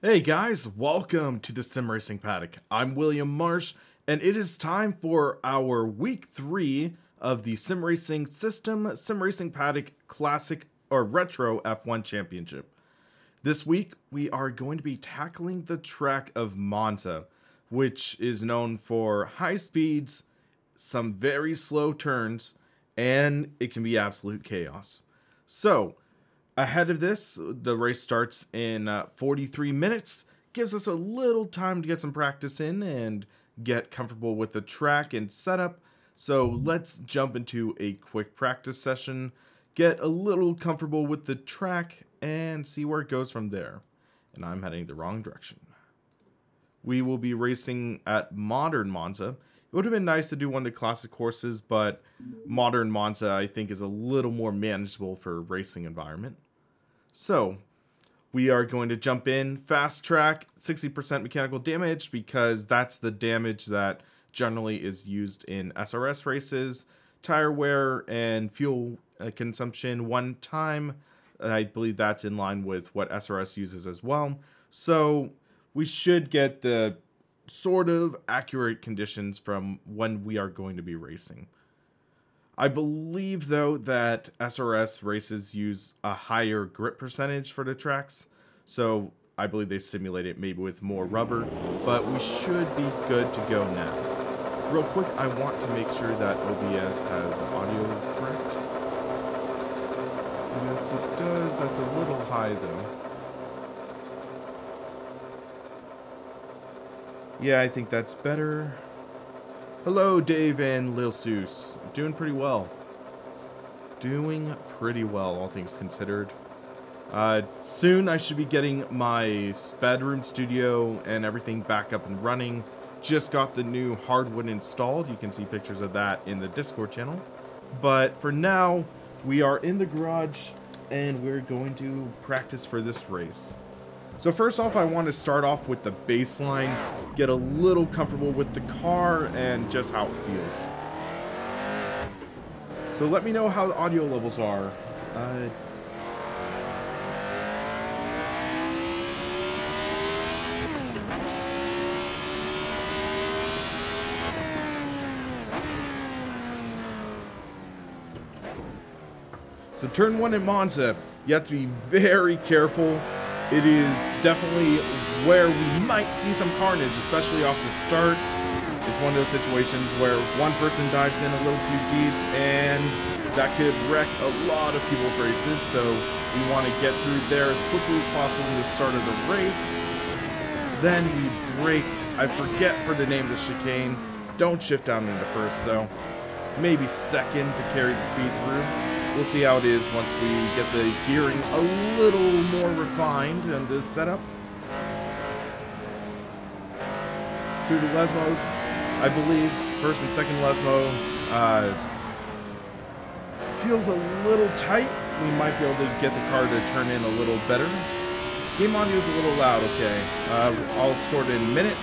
Hey guys, welcome to the SimRacingPaddock. I'm William Marsh, and it is time for our week 3 of the SimRacing System SimRacingPaddock Classic or Retro F1 Championship. This week, we are going to be tackling the track of Monza, which is known for high speeds, some very slow turns, and it can be absolute chaos. So, ahead of this, the race starts in 43 minutes. Gives us a little time to get some practice in and get comfortable with the track and setup. So let's jump into a quick practice session, get a little comfortable with the track, and see where it goes from there. And I'm heading the wrong direction. We will be racing at Modern Monza. It would have been nice to do one of the classic courses, but Modern Monza, I think, is a little more manageable for a racing environment. So, we are going to jump in, fast track, 60% mechanical damage, because that's the damage that generally is used in SRS races, tire wear, and fuel consumption one time. I believe that's in line with what SRS uses as well. So, we should get the sort of accurate conditions from when we are going to be racing. I believe, though, that SRS races use a higher grip percentage for the tracks, so I believe they simulate it maybe with more rubber, but we should be good to go now. Real quick, I want to make sure that OBS has the audio correct. Yes, it does. That's a little high, though. Yeah, I think that's better. Hello, Dave and Lil Seuss. Doing pretty well. Doing pretty well, all things considered. Soon I should be getting my bedroom studio and everything back up and running. Just got the new hardwood installed. You can see pictures of that in the Discord channel. But for now, we are in the garage and we're going to practice for this race. So first off, I want to start off with the baseline, get a little comfortable with the car and just how it feels. So let me know how the audio levels are. So turn 1 in Monza, you have to be very careful. It is definitely where we might see some carnage, especially off the start. It's one of those situations where one person dives in a little too deep, and that could wreck a lot of people's races. So we want to get through there as quickly as possible in the start of the race. Then we brake. I forget for the name of the chicane. Don't shift down into first, though. Maybe second to carry the speed through. We'll see how it is once we get the gearing a little more refined in this setup. Through the Lesmos, I believe, first and second Lesmo, feels a little tight. We might be able to get the car to turn in a little better. Game audio is a little loud, okay. I'll sort it in a minute.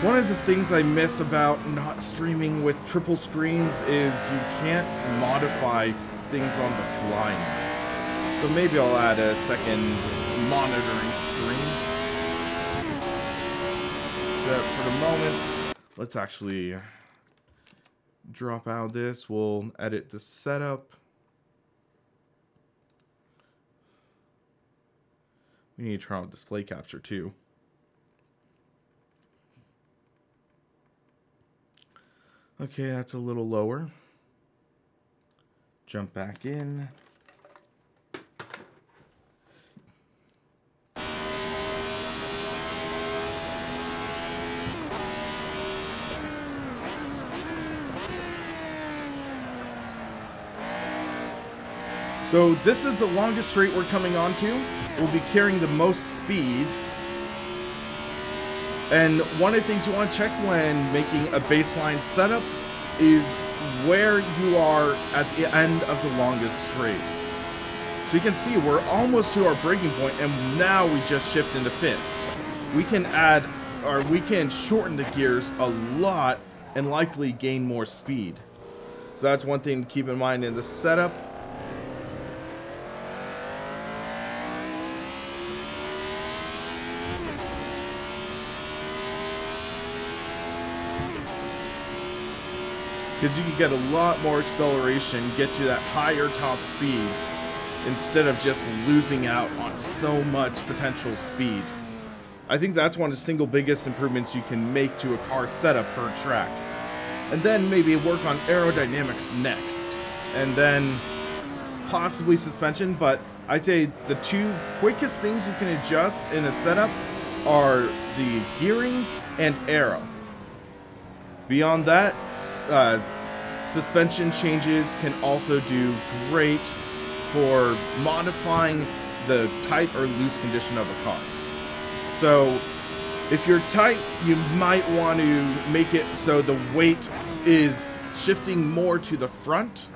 One of the things I miss about not streaming with triple screens is you can't modify things on the fly now. So maybe I'll add a second monitoring screen. So for the moment, let's actually drop out of this. We'll edit the setup. We need to try out display capture too. Okay, that's a little lower. Jump back in. So this is the longest straight we're coming onto. We'll be carrying the most speed. And one of the things you want to check when making a baseline setup is where you are at the end of the longest straight. So you can see we're almost to our braking point, and now we just shift into fifth. We can add, or we can shorten the gears a lot and likely gain more speed. So that's one thing to keep in mind in the setup. Because you can get a lot more acceleration, get to that higher top speed, instead of just losing out on so much potential speed. I think that's one of the single biggest improvements you can make to a car setup per track. And then maybe work on aerodynamics next. And then possibly suspension, but I'd say the two quickest things you can adjust in a setup are the gearing and aero. Beyond that, suspension changes can also do great for modifying the tight or loose condition of a car. So if you're tight, you might want to make it so the weight is shifting more to the front.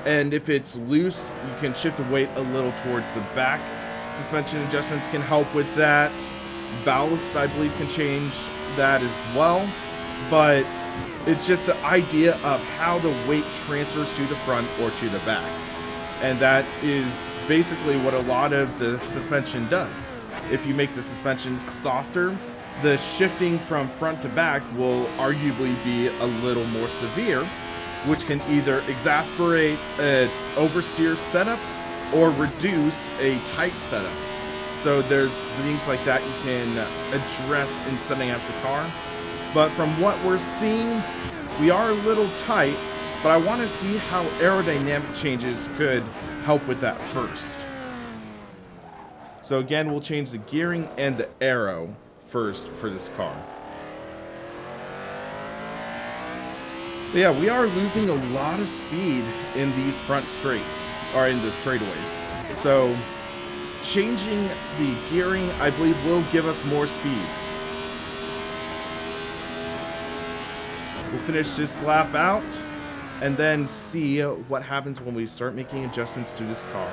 And if it's loose, you can shift the weight a little towards the back. Suspension adjustments can help with that. Ballast, I believe, can change that as well. But it's just the idea of how the weight transfers to the front or to the back. And that is basically what a lot of the suspension does. If you make the suspension softer, the shifting from front to back will arguably be a little more severe, which can either exasperate an oversteer setup or reduce a tight setup. So there's things like that you can address in setting up the car. But from what we're seeing, we are a little tight, but I want to see how aerodynamic changes could help with that first. So again, we'll change the gearing and the aero first for this car. But yeah, we are losing a lot of speed in these front straights, or in the straightaways. So changing the gearing, I believe, will give us more speed. We'll finish this lap out and then see what happens when we start making adjustments to this car.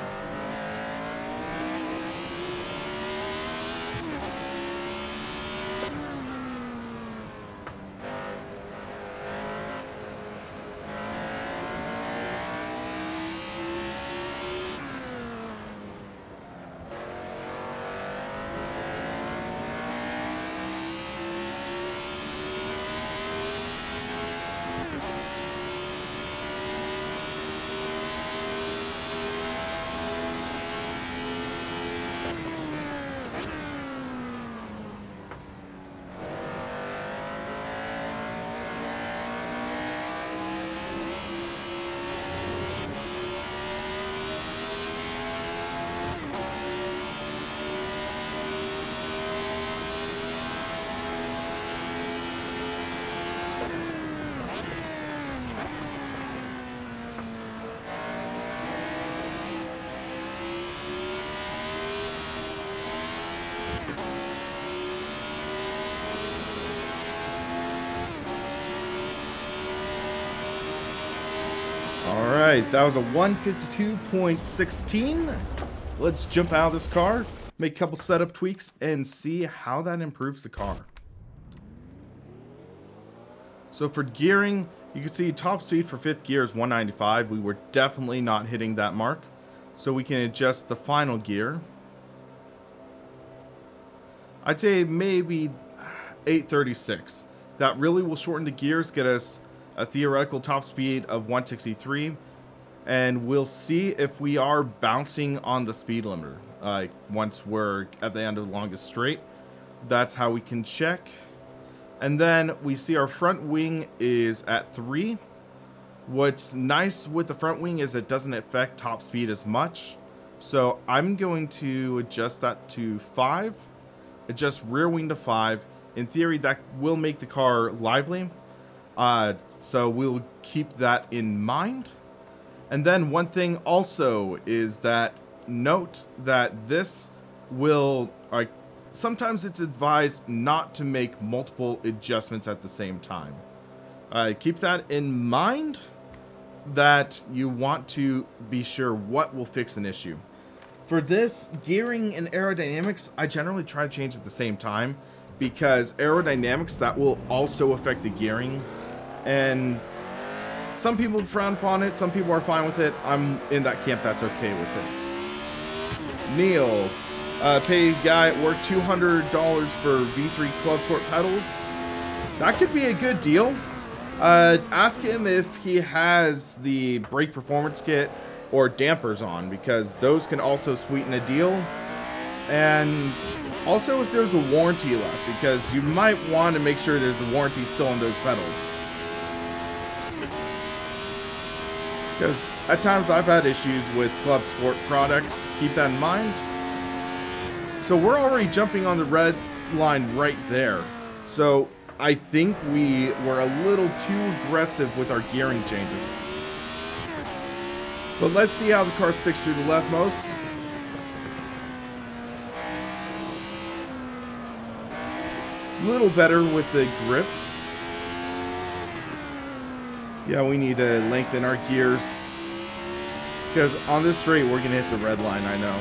Alright, that was a 152.16. Let's jump out of this car, make a couple setup tweaks, and see how that improves the car. So for gearing, you can see top speed for 5th gear is 195. We were definitely not hitting that mark. So we can adjust the final gear. I'd say maybe 836. That really will shorten the gears, get us a theoretical top speed of 163, and we'll see if we are bouncing on the speed limiter once we're at the end of the longest straight. That's how we can check. And then we see our front wing is at 3. What's nice with the front wing is it doesn't affect top speed as much, so I'm going to adjust that to 5. Adjust rear wing to 5. In theory, that will make the car lively. So we'll keep that in mind. And then one thing also is that note that this will, sometimes it's advised not to make multiple adjustments at the same time. Keep that in mind, that you want to be sure what will fix an issue. For this, gearing and aerodynamics, I generally try to change at the same time, because aerodynamics, that will also affect the gearing. And Some people frown upon it, some people are fine with it. I'm in that camp that's okay with it. Neil, pay guy at work $200 for V3 Club Sport pedals. That could be a good deal. Ask him if he has the brake performance kit or dampers on, because those can also sweeten a deal. And also if there's a warranty left, because you might want to make sure there's a warranty still on those pedals. Because at times I've had issues with Club Sport products. Keep that in mind. So we're already jumping on the red line right there. So I think we were a little too aggressive with our gearing changes. But let's see how the car sticks through the Lesmos. A little better with the grip. Yeah, we need to lengthen our gears. Because on this straight, we're going to hit the red line, I know.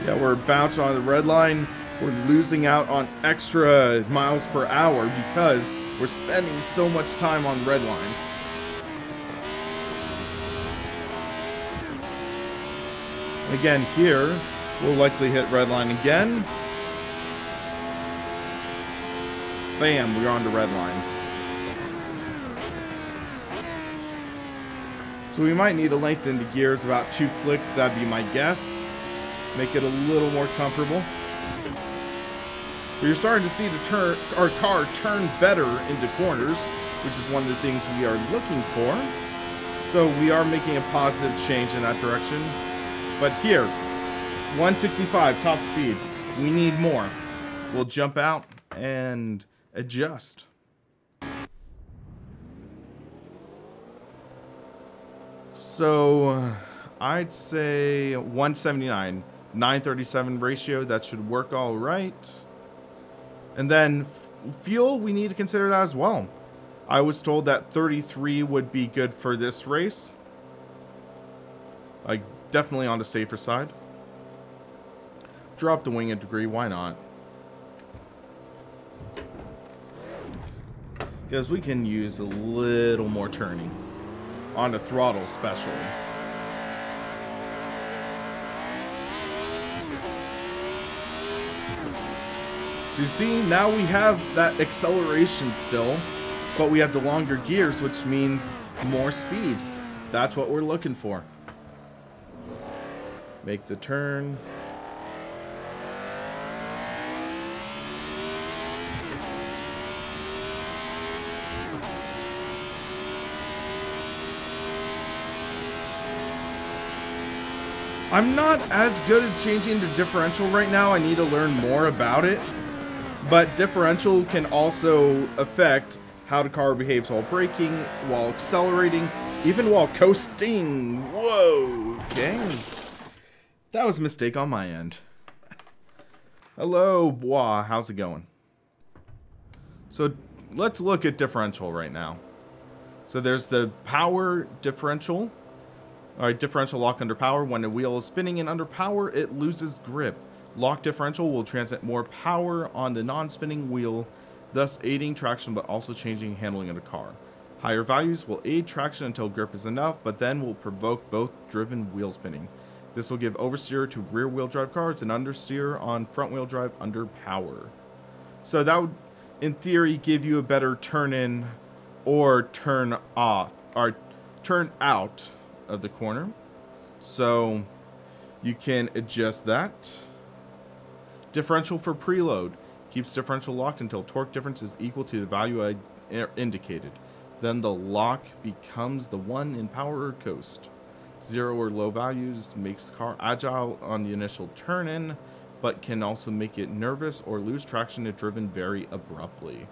Yeah, we're bouncing on the red line. We're losing out on extra miles per hour because we're spending so much time on red line. Again, here, we'll likely hit red line again. Bam, we're on the red line. So we might need to lengthen the gears about 2 clicks, that'd be my guess. Make it a little more comfortable. But you're starting to see our car turn better into corners, which is one of the things we are looking for. So we are making a positive change in that direction. But here, 165 top speed. We need more. We'll jump out and adjust. So I'd say 179, 937 ratio. That should work all right. And then fuel, we need to consider that as well. I was told that 33 would be good for this race. Like, definitely on the safer side. Drop the wing a degree, why not? Because we can use a little more turning. On the throttle especially. So you see, now we have that acceleration still, but we have the longer gears, which means more speed. That's what we're looking for. Make the turn. I'm not as good as changing the differential right now. I need to learn more about it. But differential can also affect how the car behaves while braking, while accelerating, even while coasting. Whoa, okay. That was a mistake on my end. Hello, Bois. How's it going? So let's look at differential right now. So there's the power differential. Alright, differential lock under power. When the wheel is spinning and under power, it loses grip. Lock differential will transmit more power on the non-spinning wheel, thus aiding traction but also changing handling of the car. Higher values will aid traction until grip is enough, but then will provoke both driven wheel spinning. This will give oversteer to rear wheel drive cars and understeer on front wheel drive under power. So that would, in theory, give you a better turn in or turn off, or turn out of the corner. So you can adjust that. Differential for preload. Keeps differential locked until torque difference is equal to the value I indicated. Then the lock becomes the one in power or coast. 0 or low values makes the car agile on the initial turn-in, but can also make it nervous or lose traction if driven very abruptly.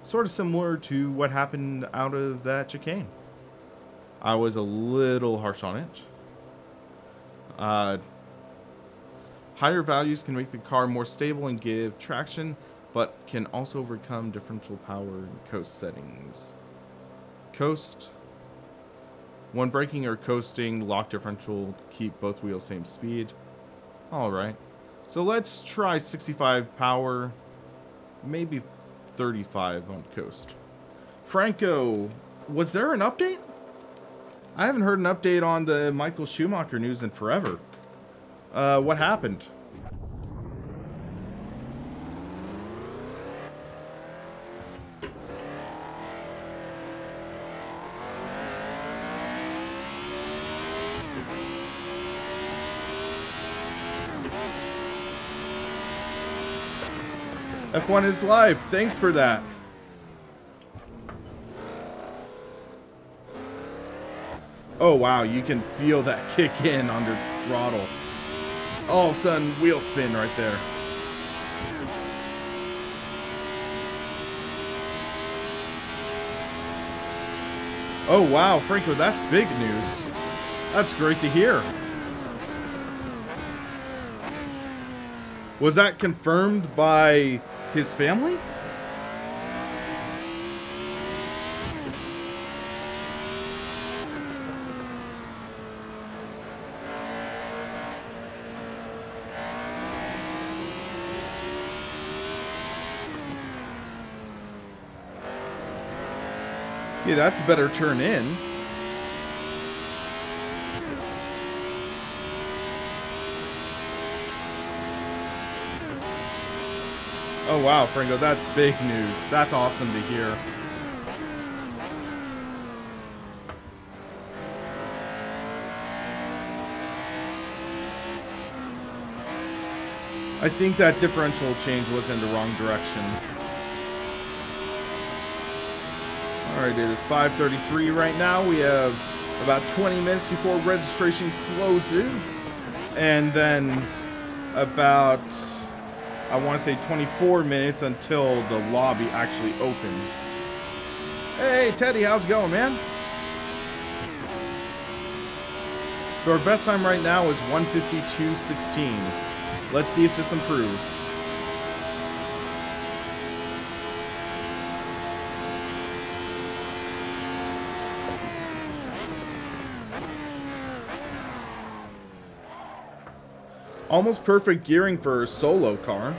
Sort of similar to what happened out of that chicane. I was a little harsh on it. Higher values can make the car more stable and give traction, but can also overcome differential power and coast settings. Coast. When braking or coasting, lock differential keep both wheels same speed. Alright. So let's try 65 power, maybe 35 on coast. Franco, was there an update? I haven't heard an update on the Michael Schumacher news in forever. What happened? F1 is live. Thanks for that. Oh, wow. You can feel that kick in under throttle. All of a sudden, wheel spin right there. Oh, wow. Franco, that's big news. That's great to hear. Was that confirmed by his family? Yeah, that's a better turn in. Oh wow, Franco, that's big news. That's awesome to hear. I think that differential change was in the wrong direction. Alright, it is 5:33 right now. We have about 20 minutes before registration closes. And then about, I want to say 24 minutes until the lobby actually opens. Hey, Teddy, how's it going, man? So our best time right now is 1:52.16. Let's see if this improves. Almost perfect gearing for a solo car.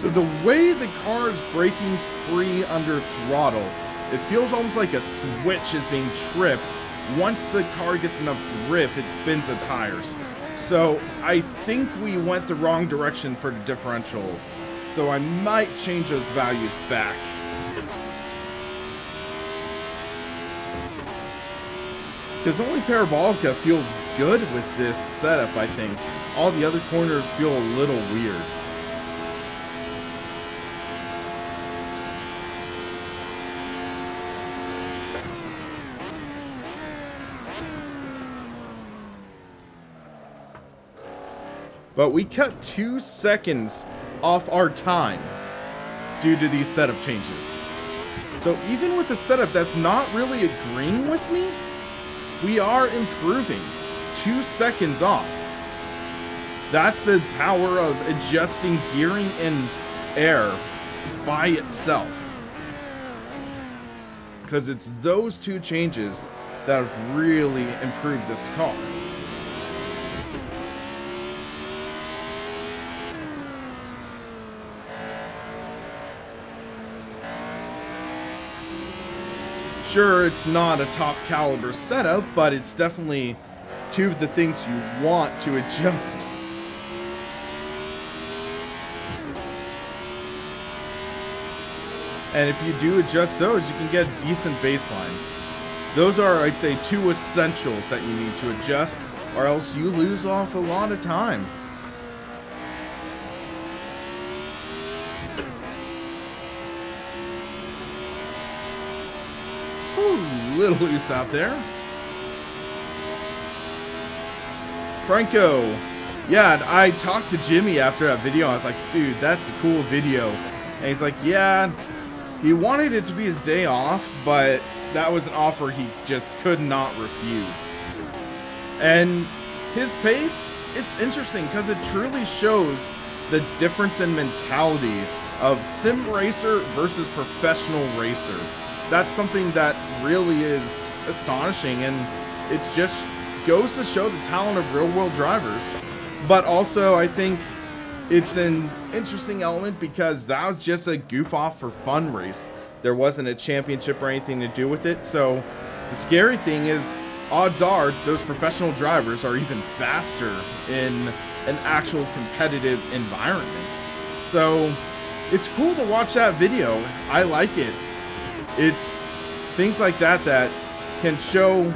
So the way the car is braking free under throttle, it feels almost like a switch is being tripped. Once the car gets enough grip, it spins the tires. So I think we went the wrong direction for the differential. So I might change those values back. Because only Parabolica feels good with this setup, I think. All the other corners feel a little weird. But we cut 2 seconds off our time due to these setup changes. So even with a setup that's not really agreeing with me, we are improving 2 seconds off. That's the power of adjusting gearing and air by itself. Because it's those 2 changes that have really improved this car. Sure, it's not a top caliber setup, but it's definitely two of the things you want to adjust. And if you do adjust those, you can get a decent baseline. Those are, I'd say, two essentials that you need to adjust, or else you lose off a lot of time. Ooh, little loose out there. Franco. Yeah, I talked to Jimmy after that video. I was like, dude, that's a cool video. And he's like, yeah, he wanted it to be his day off, but that was an offer he just could not refuse. And his pace, it's interesting because it truly shows the difference in mentality of sim racer versus professional racer. That's something that really is astonishing, and it just goes to show the talent of real-world drivers. But also, I think it's an interesting element because that was just a goof-off for fun race. There wasn't a championship or anything to do with it, so the scary thing is, odds are those professional drivers are even faster in an actual competitive environment. So it's cool to watch that video. I like it. It's things like that that can show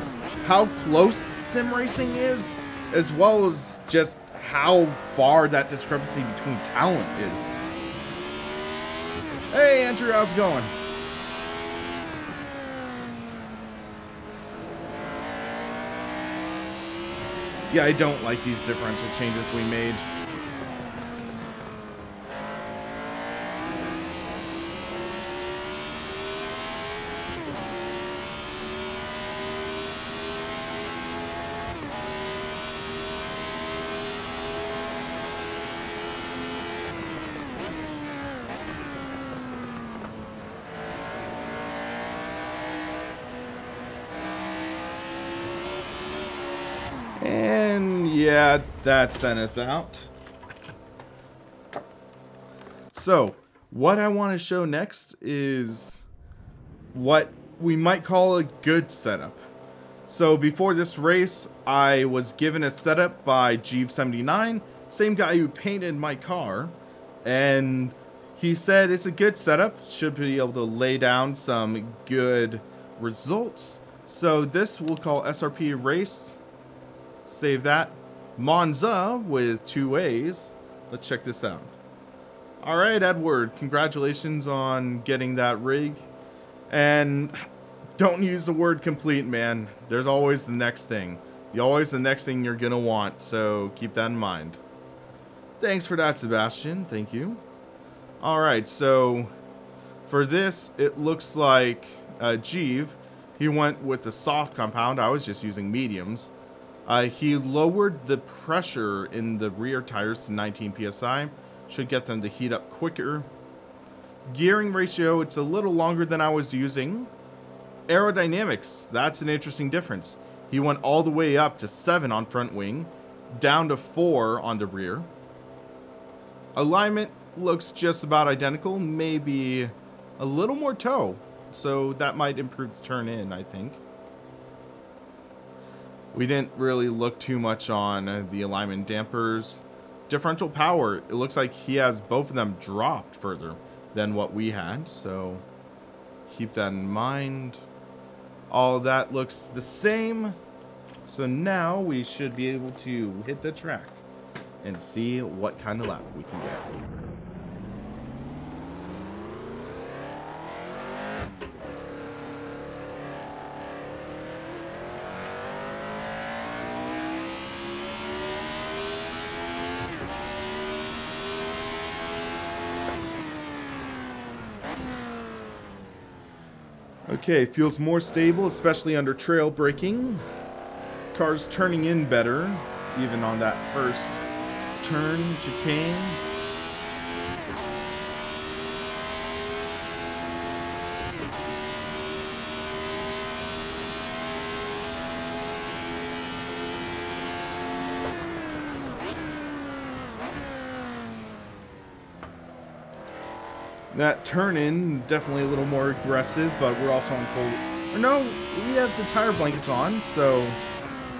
how close sim racing is, as well as just how far that discrepancy between talent is. Hey Andrew, how's it going? Yeah, I don't like these differential changes we made. And yeah, that sent us out. So, what I want to show next is what we might call a good setup. So before this race, I was given a setup by Jeeve79, same guy who painted my car, and he said it's a good setup, should be able to lay down some good results. So this we'll call SRP race. Save that. Monza with 2 A's. Let's check this out. Alright, Edward, congratulations on getting that rig. And don't use the word complete, man. There's always the next thing. Always the next thing you're gonna want, so keep that in mind. Thanks for that, Sebastian. Thank you. Alright, so for this, it looks like Jeeve, he went with the soft compound. I was just using mediums. He lowered the pressure in the rear tires to 19 psi. Should get them to heat up quicker. Gearing ratio, it's a little longer than I was using. Aerodynamics, that's an interesting difference. He went all the way up to 7 on front wing, down to 4 on the rear. Alignment looks just about identical, maybe a little more toe. So that might improve the turn in, I think. We didn't really look too much on the alignment dampers. Differential power, it looks like he has both of them dropped further than what we had, so keep that in mind. All of that looks the same. So now we should be able to hit the track and see what kind of lap we can get. Okay, feels more stable, especially under trail braking. Car's turning in better, even on that first turn, chicane. That turn in, definitely a little more aggressive, but we're also on Or no, we have the tire blankets on, so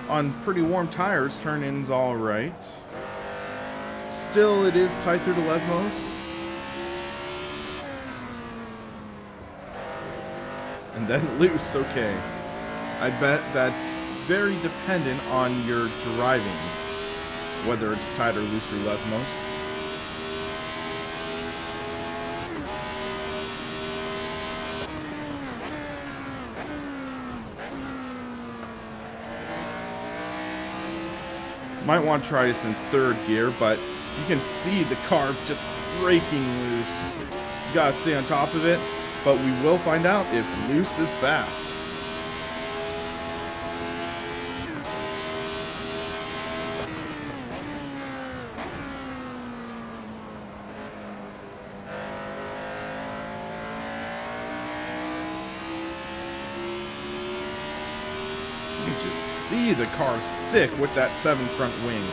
on pretty warm tires, turn-in's alright. Still, it is tight through the Lesmos. And then loose, okay. I bet that's very dependent on your driving, whether it's tight or loose through Lesmos. Might want to try this in third gear, but you can see the car just breaking loose. You gotta stay on top of it, but we will find out if loose is fast. You can just see the car stick with that 7 front wing.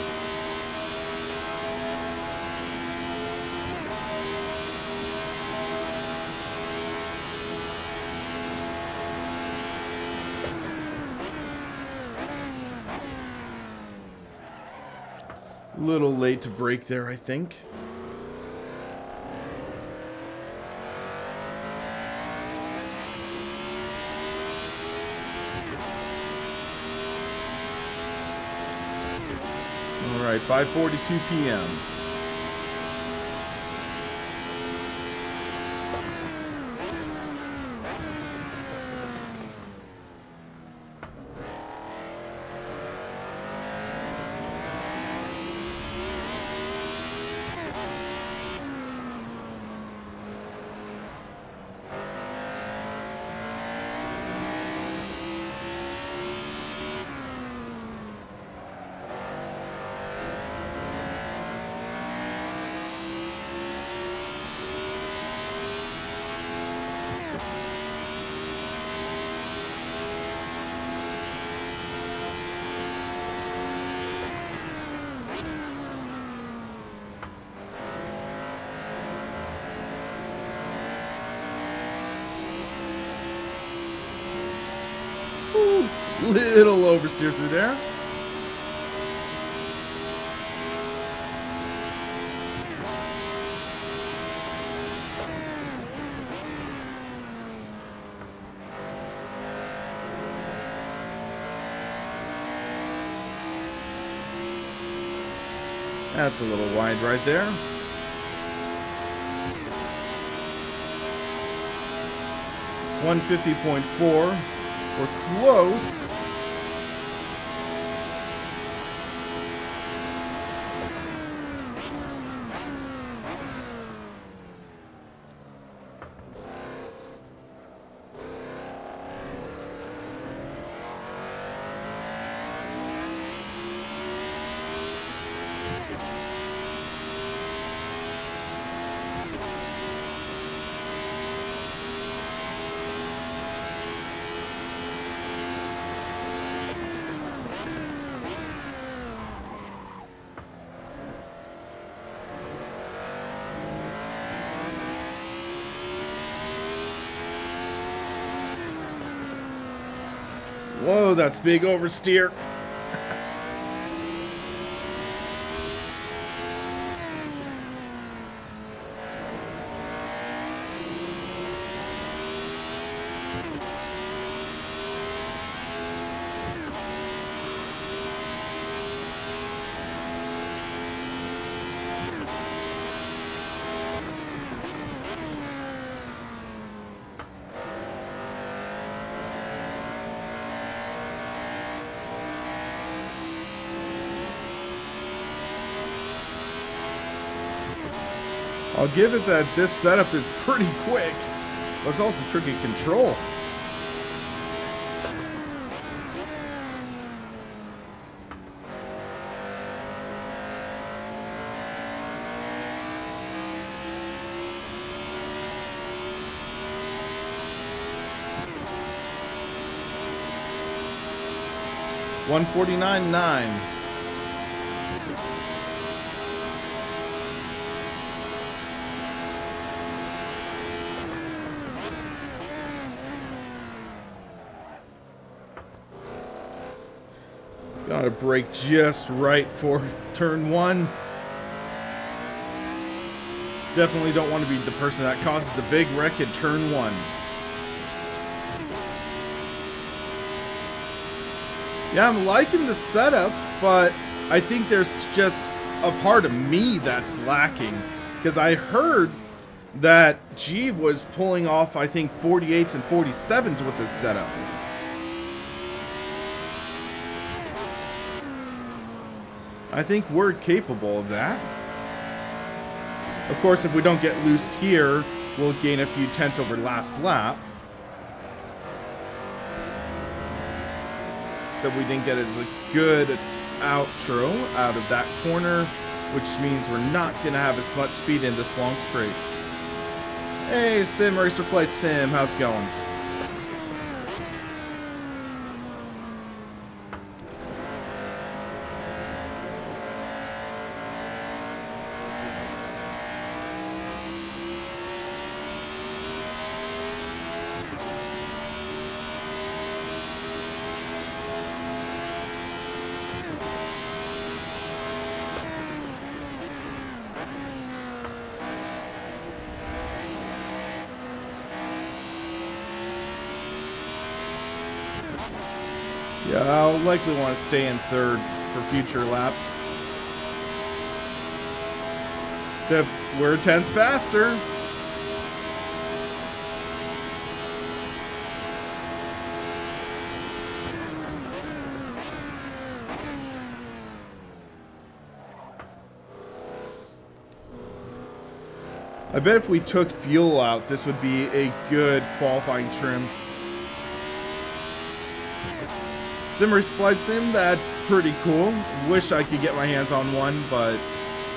Little late to brake there, I think. All right, 5:42 p.m. Little oversteer through there. That's a little wide right there. .4. We're close. Whoa, that's big oversteer. I'll give it that this setup is pretty quick, but it's also tricky to control. .149.9. Gotta brake just right for turn 1. Definitely don't want to be the person that causes the big wreck at turn 1. Yeah, I'm liking the setup, but I think there's just a part of me that's lacking. Because I heard that G was pulling off, I think, 48s and 47s with this setup. I think we're capable of that. Of course, if we don't get loose here, we'll gain a few tenths over last lap. So we didn't get as a good outro out of that corner, which means we're not going to have as much speed in this long straight. Hey, Sim Racer Flight Sim, how's it going? Yeah, I'll likely want to stay in third for future laps. Except we're a tenth faster. I bet if we took fuel out, this would be a good qualifying trim. SimRacing Flight Sim, that's pretty cool. Wish I could get my hands on one, but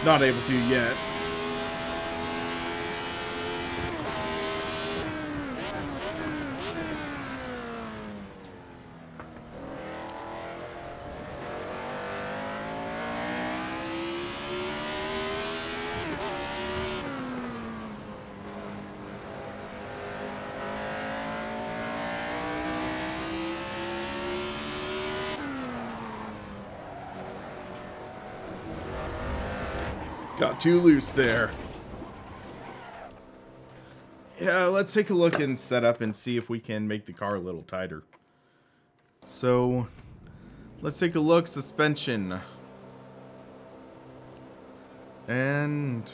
not able to yet. Got too loose there. Yeah, let's take a look and set up and see if we can make the car a little tighter. So, let's take a look. Suspension. And...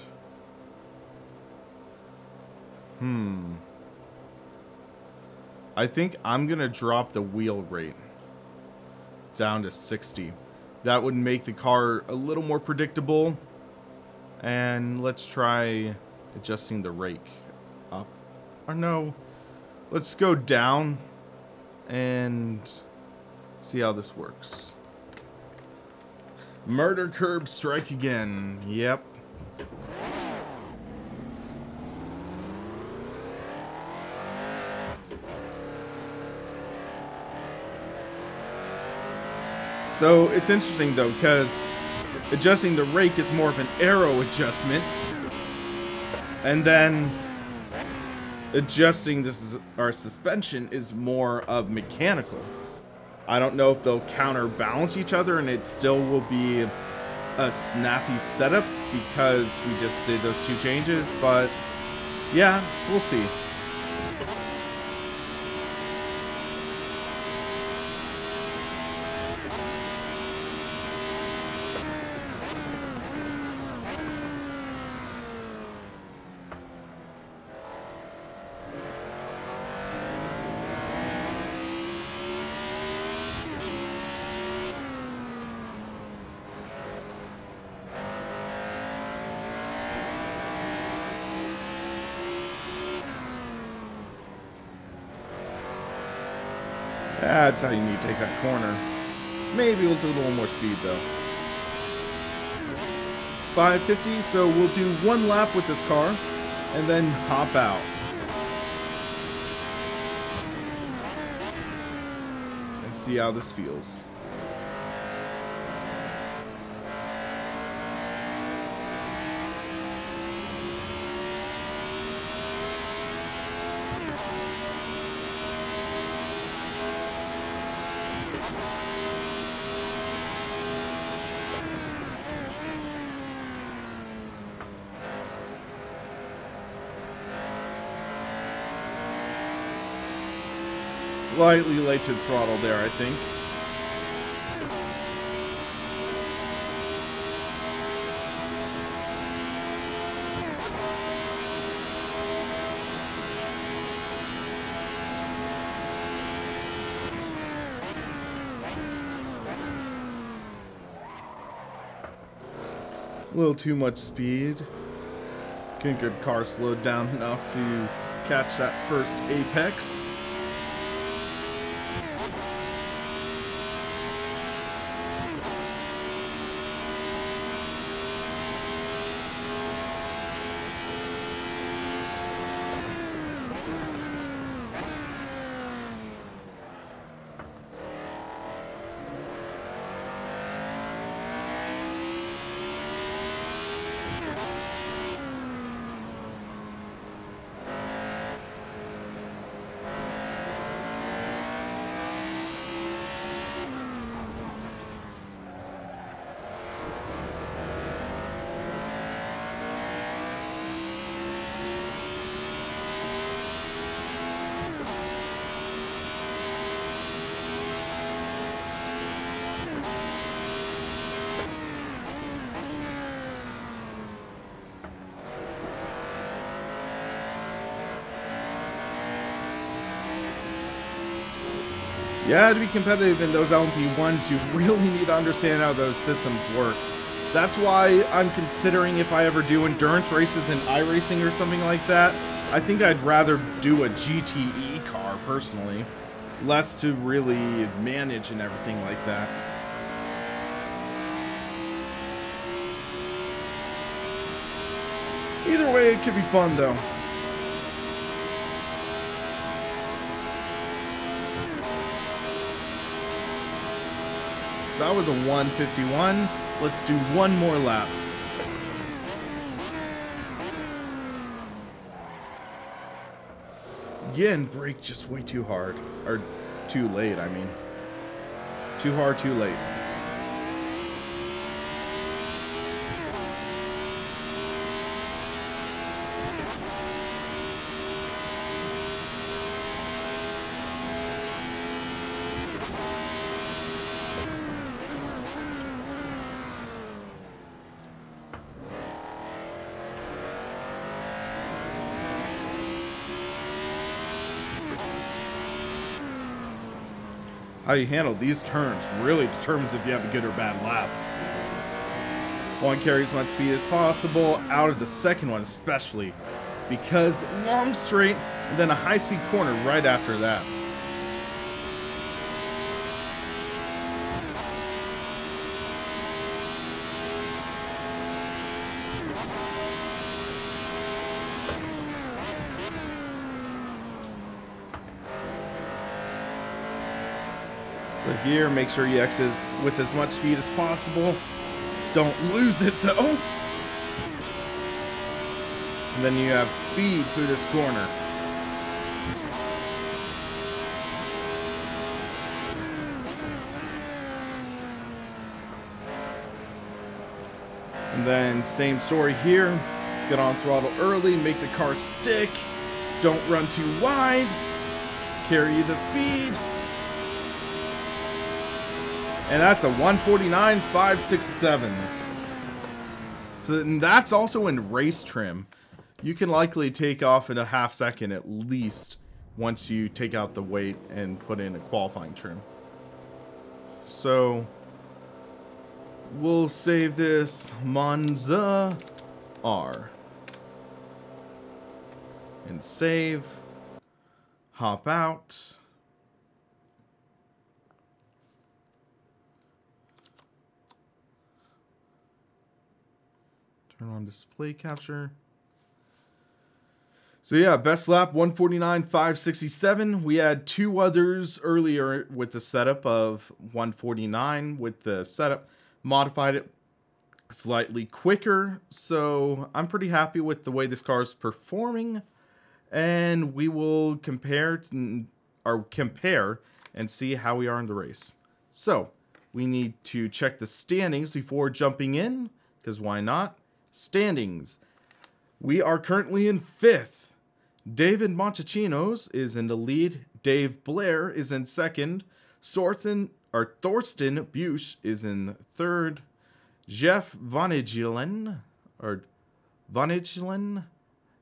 I think I'm going to drop the wheel rate down to 60. That would make the car a little more predictable. And let's try adjusting the rake up. Or no, let's go down and see how this works. Murder curb strike again. Yep. So it's interesting though, because adjusting the rake is more of an aero adjustment, and then adjusting our suspension is more of mechanical. I don't know if they'll counterbalance each other and it still will be a snappy setup because we just did those two changes, but yeah, we'll see. That's how you need to take that corner. Maybe we'll do a little more speed though. 550, so we'll do one lap with this car and then hop out. And see how this feels. Slightly late to the throttle there, I think. A little too much speed. Couldn't get the car slowed down enough to catch that first apex. Yeah, to be competitive in those LMP1s, you really need to understand how those systems work. That's why I'm considering if I ever do endurance races in iRacing or something like that, I think I'd rather do a GTE car, personally. Less to really manage and everything like that. Either way, it could be fun, though. That was a 151. Let's do one more lap. Again, brake just way too hard. Or too late, I mean. Too hard, too late. How you handle these turns really determines if you have a good or bad lap. Want to carry as much speed as possible out of the second one, especially because long straight and then a high-speed corner right after that. So here, make sure you exit with as much speed as possible. Don't lose it though. And then you have speed through this corner. And then same story here. Get on throttle early, make the car stick. Don't run too wide. Carry the speed. And that's a 149.567. So that's also in race trim. You can likely take off in a half second at least once you take out the weight and put in a qualifying trim. So we'll save this Monza R. And save. Hop out. Turn on display capture. So yeah, best lap 149.567. We had two others earlier with the setup of 149 with the setup. Modified it slightly quicker. So I'm pretty happy with the way this car is performing. And we will compare and see how we are in the race. So we need to check the standings before jumping in, because why not? Standings. We are currently in 5th. David Montachinos is in the lead. Dave Blair is in second. Thorsten Busch is in third. Jeff Vanigelen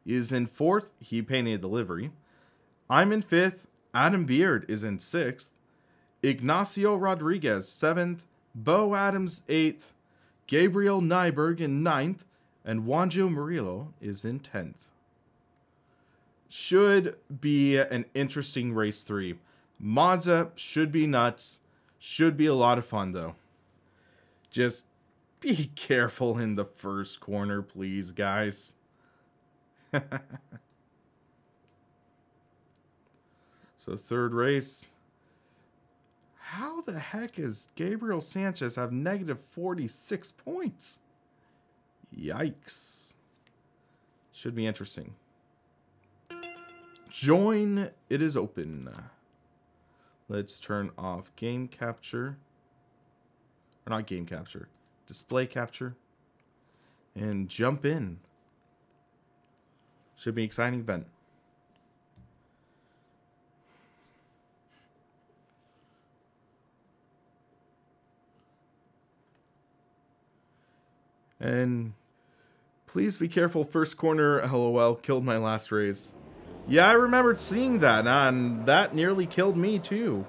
is in fourth. He painted the livery. I'm in fifth. Adam Beard is in sixth. Ignacio Rodriguez, seventh. Bo Adams, eighth. Gabriel Nyberg in ninth. And Wanjo Murillo is in 10th. Should be an interesting race 3. Monza should be nuts. Should be a lot of fun, though. Just be careful in the first corner, please, guys. So, third race. How the heck is Gabriel Sanchez have negative 46 points? Yikes. Should be interesting. Join. It is open. Let's turn off game capture. Or not game capture. Display capture. And jump in. Should be an exciting event. And please be careful. First corner, LOL, killed my last race. Yeah, I remembered seeing that, and that nearly killed me too.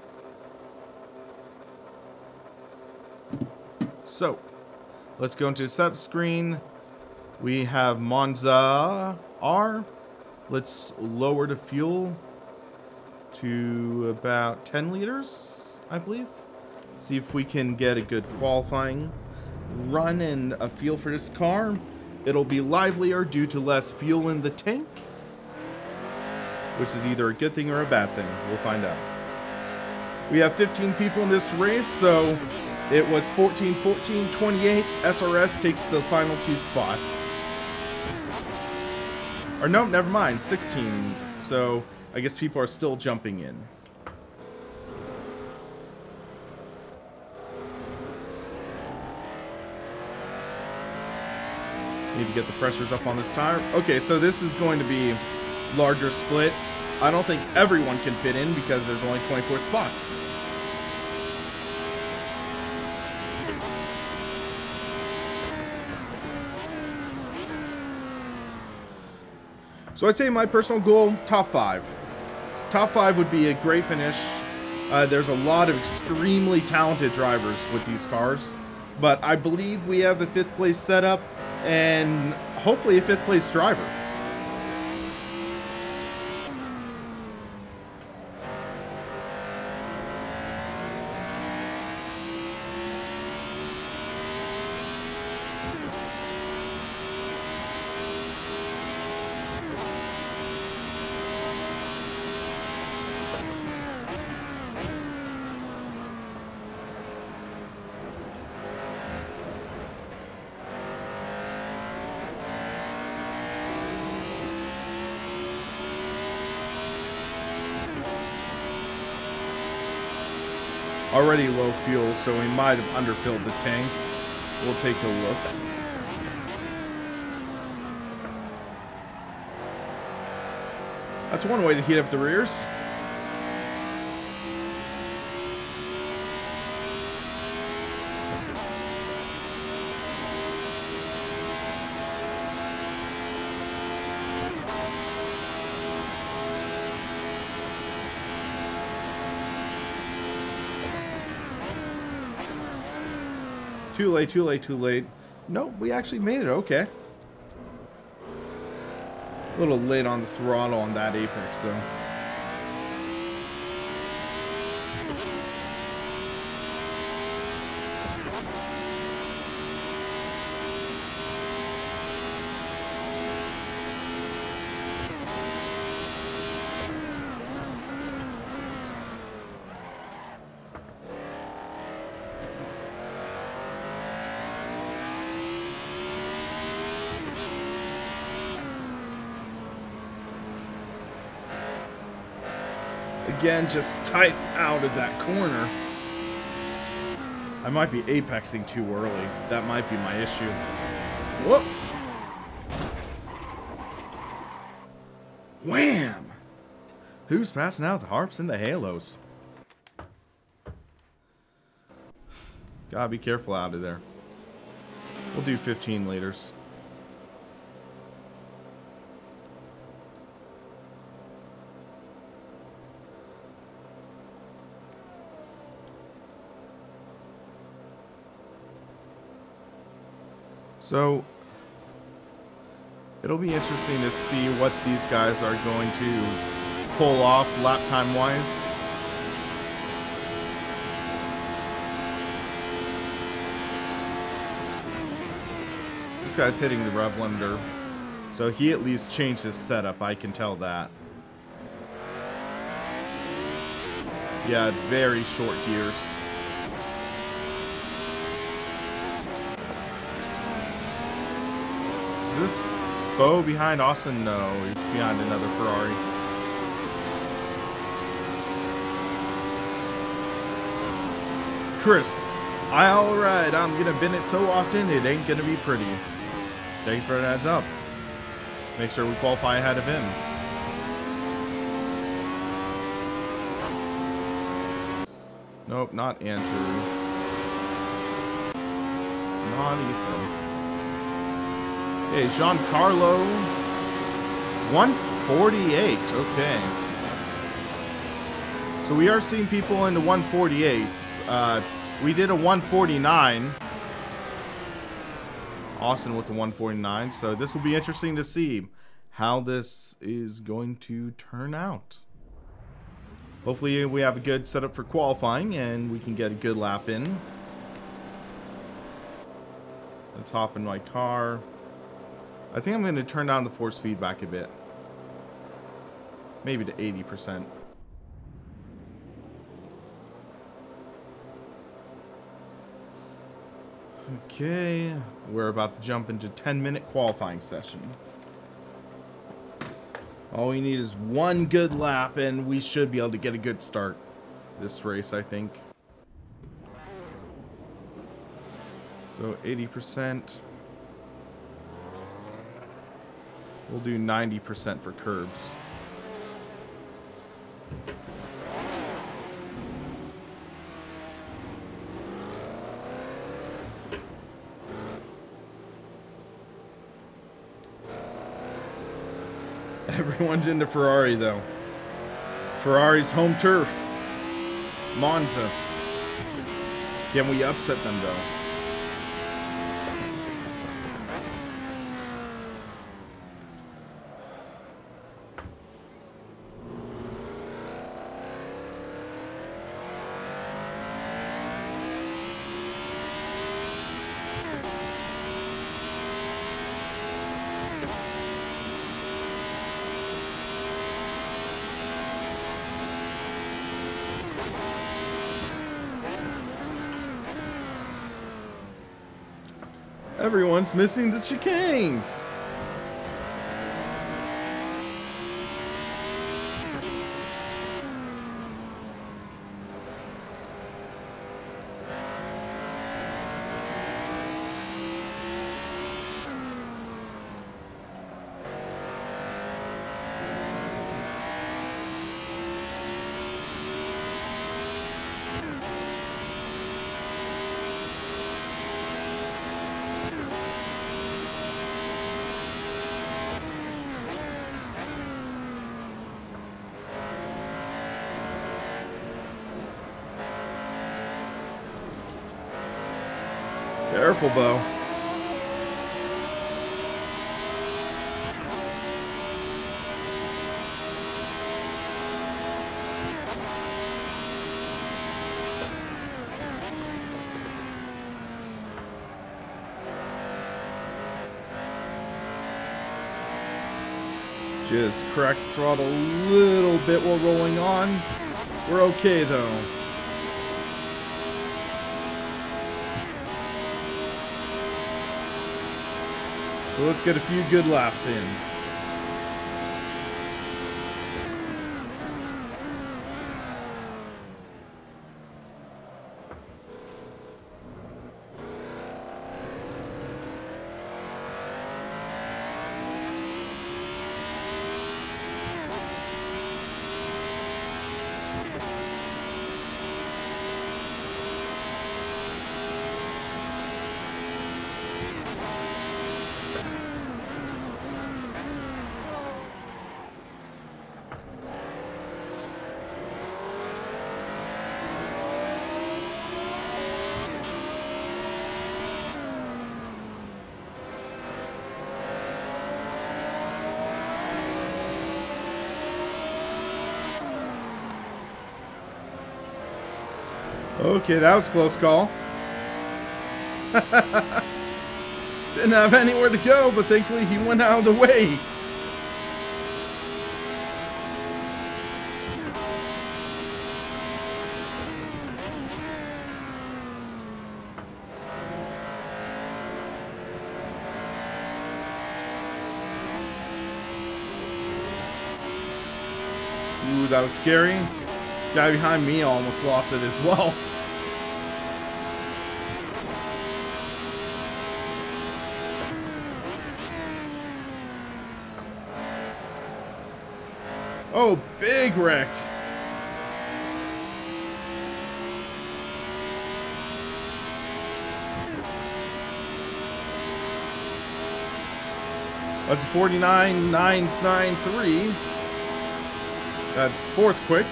So, let's go into the setup screen. We have Monza R. Let's lower the fuel to about 10 liters, I believe. See if we can get a good qualifying run and a feel for this car. It'll be livelier due to less fuel in the tank, which is either a good thing or a bad thing. We'll find out. We have 15 people in this race, so it was 14, 14, 28. SRS takes the final 2 spots. Or no, never mind, 16. So I guess people are still jumping in. Need to get the pressures up on this tire. Okay, so this is going to be larger split. I don't think everyone can fit in because there's only 24 spots. So I'd say my personal goal, top 5. Top 5 would be a great finish. There's a lot of extremely talented drivers with these cars, but I believe we have a 5th place setup and hopefully a 5th place driver. Already low fuel, so we might have underfilled the tank. We'll take a look. That's one way to heat up the rears. Too late, too late, too late. Nope, we actually made it, okay. A little late on the throttle on that apex, though. Again, just tight out of that corner. I might be apexing too early. That might be my issue. Whoop! Wham! Who's passing out the harps and the halos? Gotta be careful out of there. We'll do 15 liters. So, it'll be interesting to see what these guys are going to pull off lap time wise. This guy's hitting the rev limiter, so he at least changed his setup, I can tell that. Yeah, very short gears. Is this Bo behind Austin? No, he's behind another Ferrari. Chris, alright, I'm gonna bin it so often it ain't gonna be pretty. Thanks for the heads up. Make sure we qualify ahead of him. Nope, not Andrew. Not Ethan. Okay, Giancarlo. 148. Okay. So we are seeing people in the 148s. We did a 149. Austin with the 149. So this will be interesting to see how this is going to turn out. Hopefully we have a good setup for qualifying and we can get a good lap in. Let's hop in my car. I think I'm going to turn down the force feedback a bit. Maybe to 80%. Okay, we're about to jump into 10-minute qualifying session. All we need is one good lap and we should be able to get a good start this race, I think. So 80%. We'll do 90% for curbs. Everyone's into Ferrari though. Ferrari's home turf. Monza. Can we upset them though? Everyone's missing the chicanes. Careful, Bo. Just crack the throttle a little bit while rolling on. We're okay though. So let's get a few good laps in. Okay, that was a close call. Didn't have anywhere to go, but thankfully he went out of the way. Ooh, that was scary. Guy behind me almost lost it as well. Oh, big wreck. That's 49.993. That's fourth quick.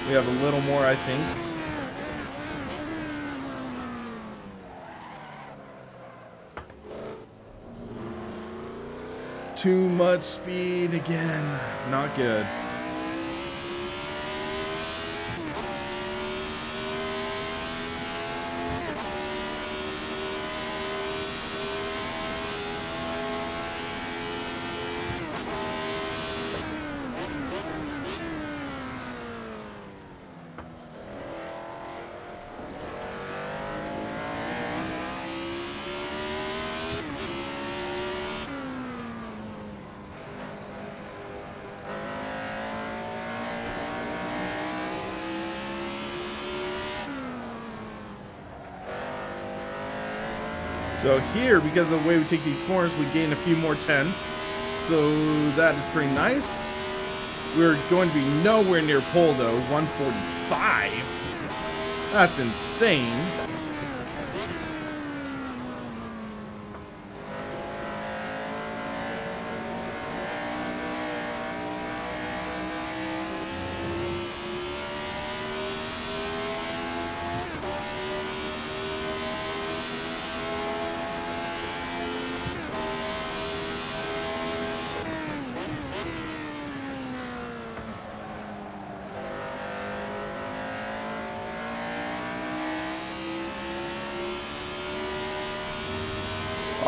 We have a little more, I think. Too much speed again. Not good. So here, because of the way we take these corners, we gain a few more tenths. So that is pretty nice. We're going to be nowhere near pole though, 145. That's insane.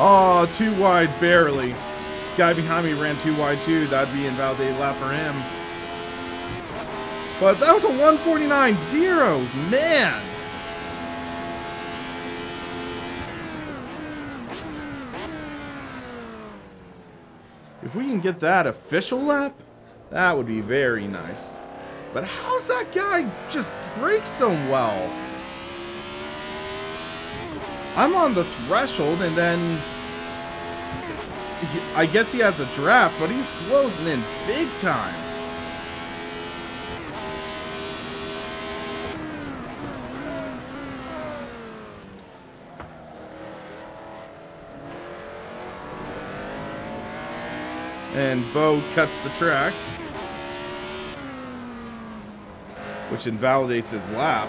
Oh, too wide, barely. Guy behind me ran too wide too. That'd be invalidated lap for him. But that was a 149.0, man. If we can get that official lap, that would be very nice. But how's that guy just brake so well? I'm on the threshold, and then I guess he has a draft, but he's closing in big time. And Bo cuts the track, which invalidates his lap.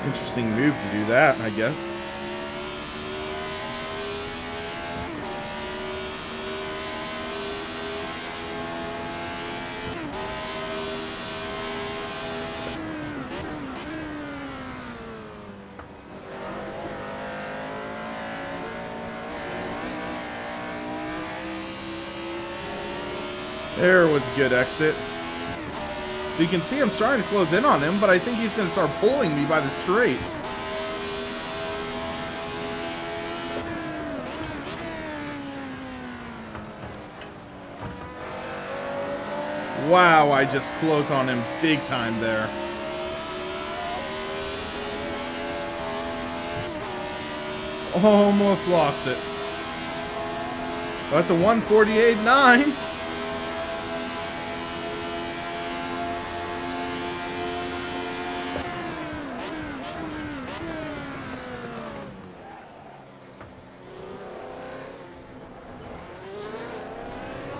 Interesting move to do that, I guess. There was a good exit. So you can see I'm starting to close in on him, but I think he's going to start pulling me by the straight. Wow, I just closed on him big time there. Almost lost it. That's a 148.9.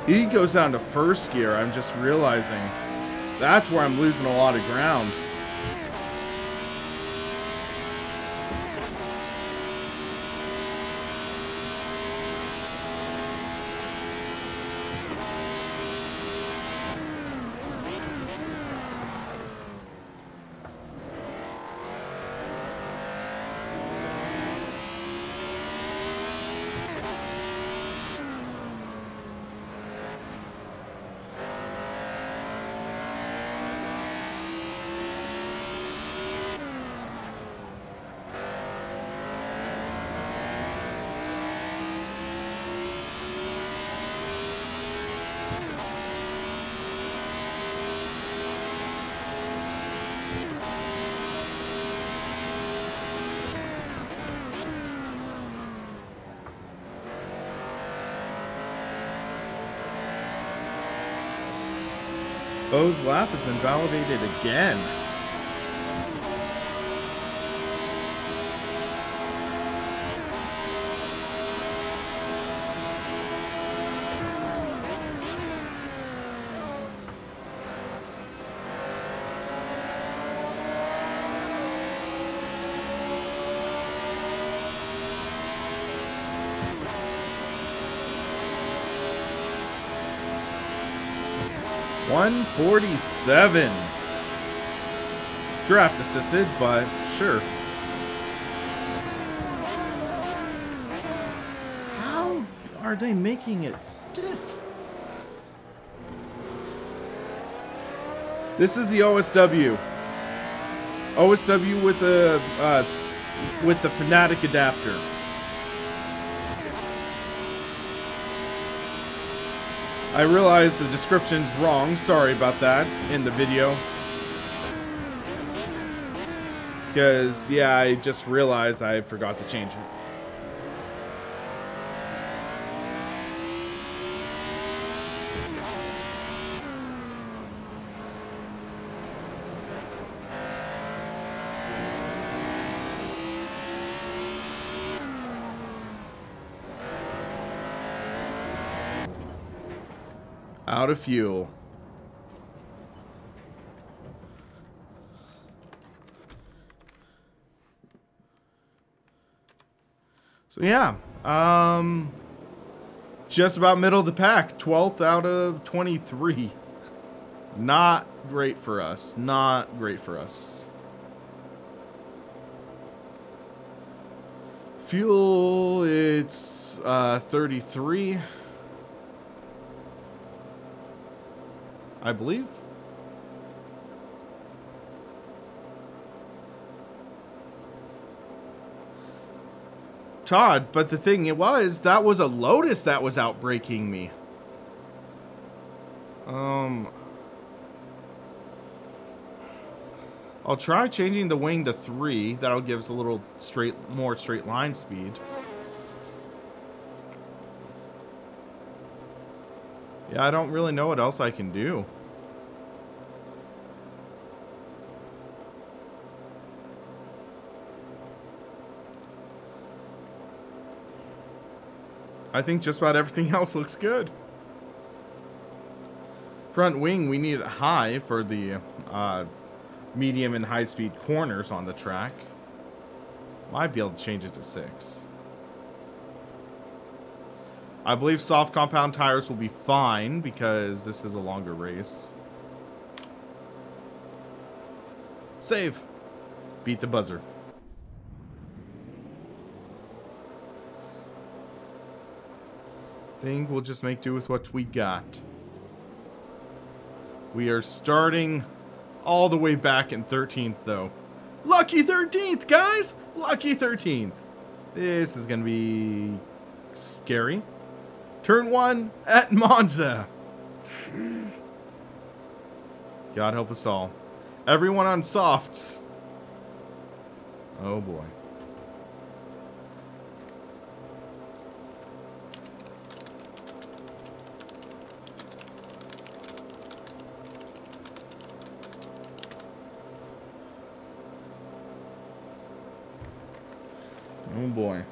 He goes down to first gear, I'm just realizing. That's where I'm losing a lot of ground. O's lap is invalidated again. .147. Draft assisted, but sure. How are they making it stick? This is the OSW. OSW with the Fanatic adapter. I realize the description's wrong. Sorry about that in the video. Because, yeah, I just realized I forgot to change it. Out of fuel. So yeah, just about middle of the pack, 12th out of 23. Not great for us. Not great for us. Fuel, it's 33. I believe. Todd, but the thing it was, that was a Lotus that was outbraking me. I'll try changing the wing to 3. That'll give us a little more straight line speed. Yeah, I don't really know what else I can do. I think just about everything else looks good. Front wing, we need it high for the medium and high speed corners on the track. Might be able to change it to 6. I believe soft compound tires will be fine because this is a longer race. Save. Beat the buzzer. Think we'll just make do with what we got. We are starting all the way back in 13th though. Lucky 13th, guys! Lucky 13th. This is gonna be scary. Turn 1 at Monza. God help us all. Everyone on softs. Oh boy. Oh boy.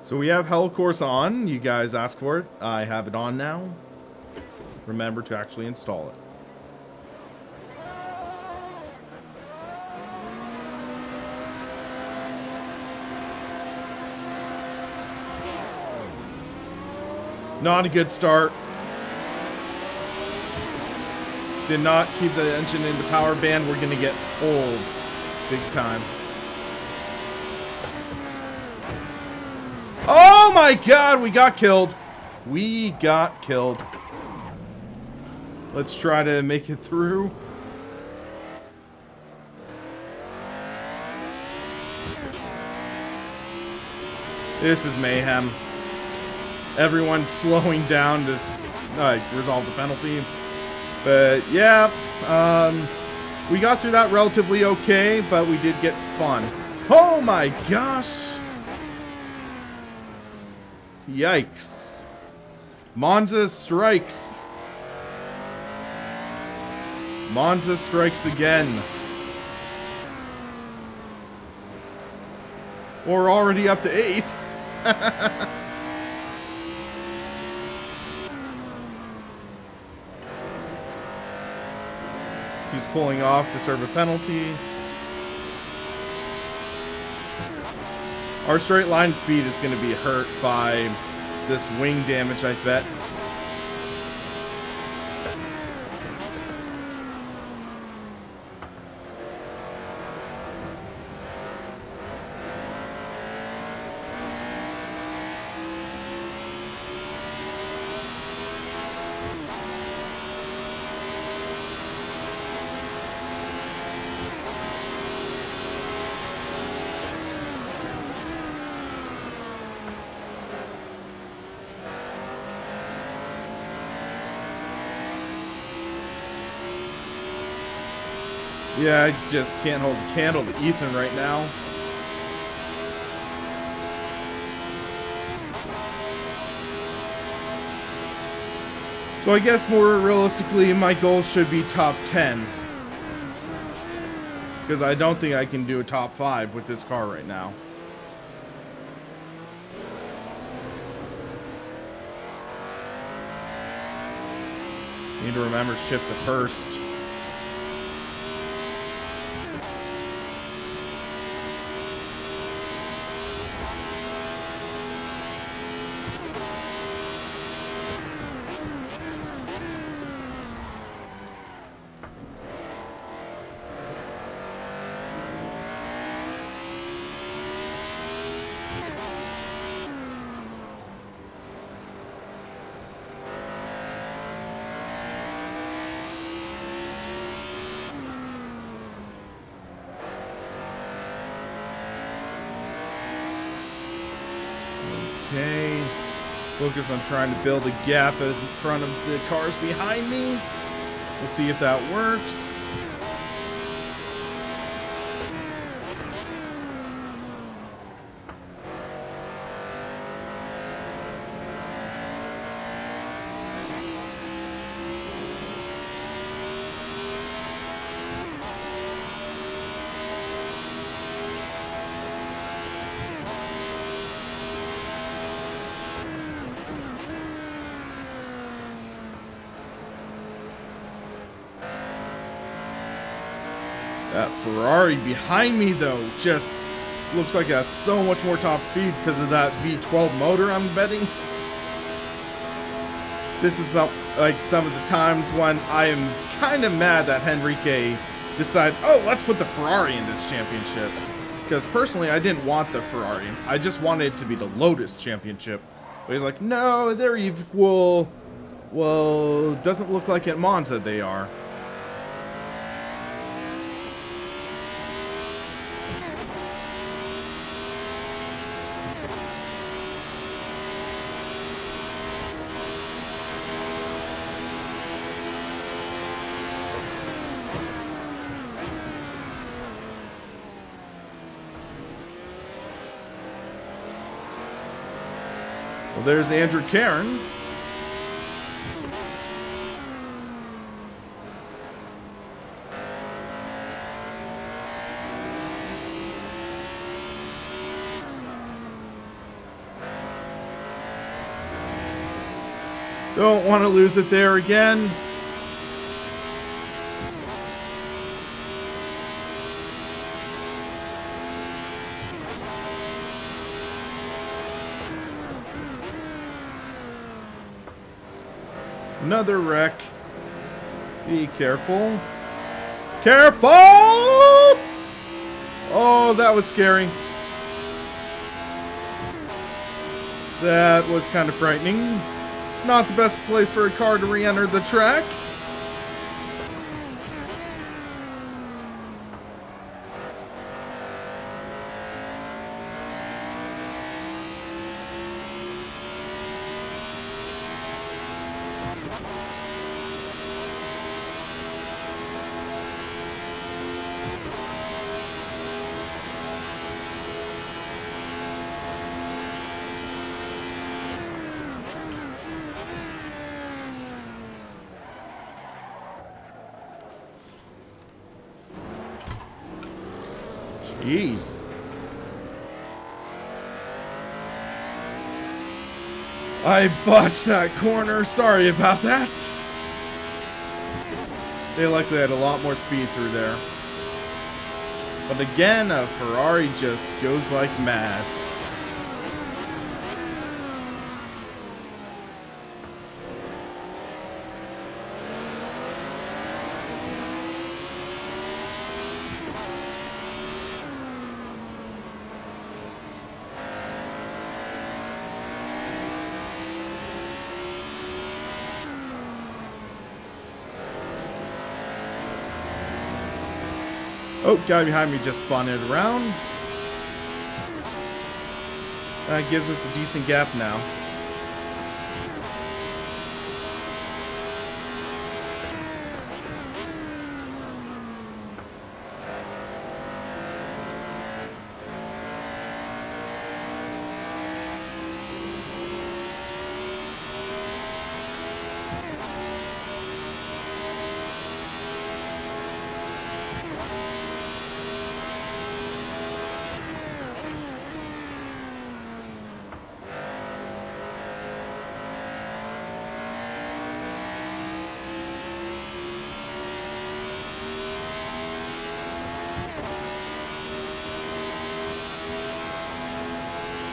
So we have Assetto Corsa on. You guys asked for it. I have it on now. Remember to actually install it. Not a good start. Did not keep the engine in the power band. We're going to get old. Big time. Oh my god, we got killed. We got killed. Let's try to make it through. This is mayhem. Everyone's slowing down to resolve the penalty. But yeah, we got through that relatively okay, but we did get spun. Oh my gosh. Yikes. Monza strikes. Monza strikes again. We're already up to 8th. He's pulling off to serve a penalty. Our straight line speed is going to be hurt by this wing damage, I bet. Yeah, I just can't hold a candle to Ethan right now. So I guess more realistically, my goal should be top 10. Because I don't think I can do a top 5 with this car right now. Need to remember to shift to first. Okay, focus on trying to build a gap in front of the cars behind me. We'll see if that works. That Ferrari behind me, though, just looks like it has so much more top speed because of that V12 motor, I'm betting. This is like some of the times when I am kind of mad that Henrique decided, oh, let's put the Ferrari in this championship. Because personally, I didn't want the Ferrari. I just wanted it to be the Lotus championship. But he's like, no, they're equal. Well, doesn't look like at Monza they are. Well, there's Andrew Cairn. Don't want to lose it there again. Another wreck. Be careful. Careful! Oh, that was scary. That was kind of frightening. Not the best place for a car to re-enter the track. Jeez. I botched that corner. Sorry about that. They likely had a lot more speed through there. But again, a Ferrari just goes like mad. Oh, guy behind me just spun it around. That gives us a decent gap now.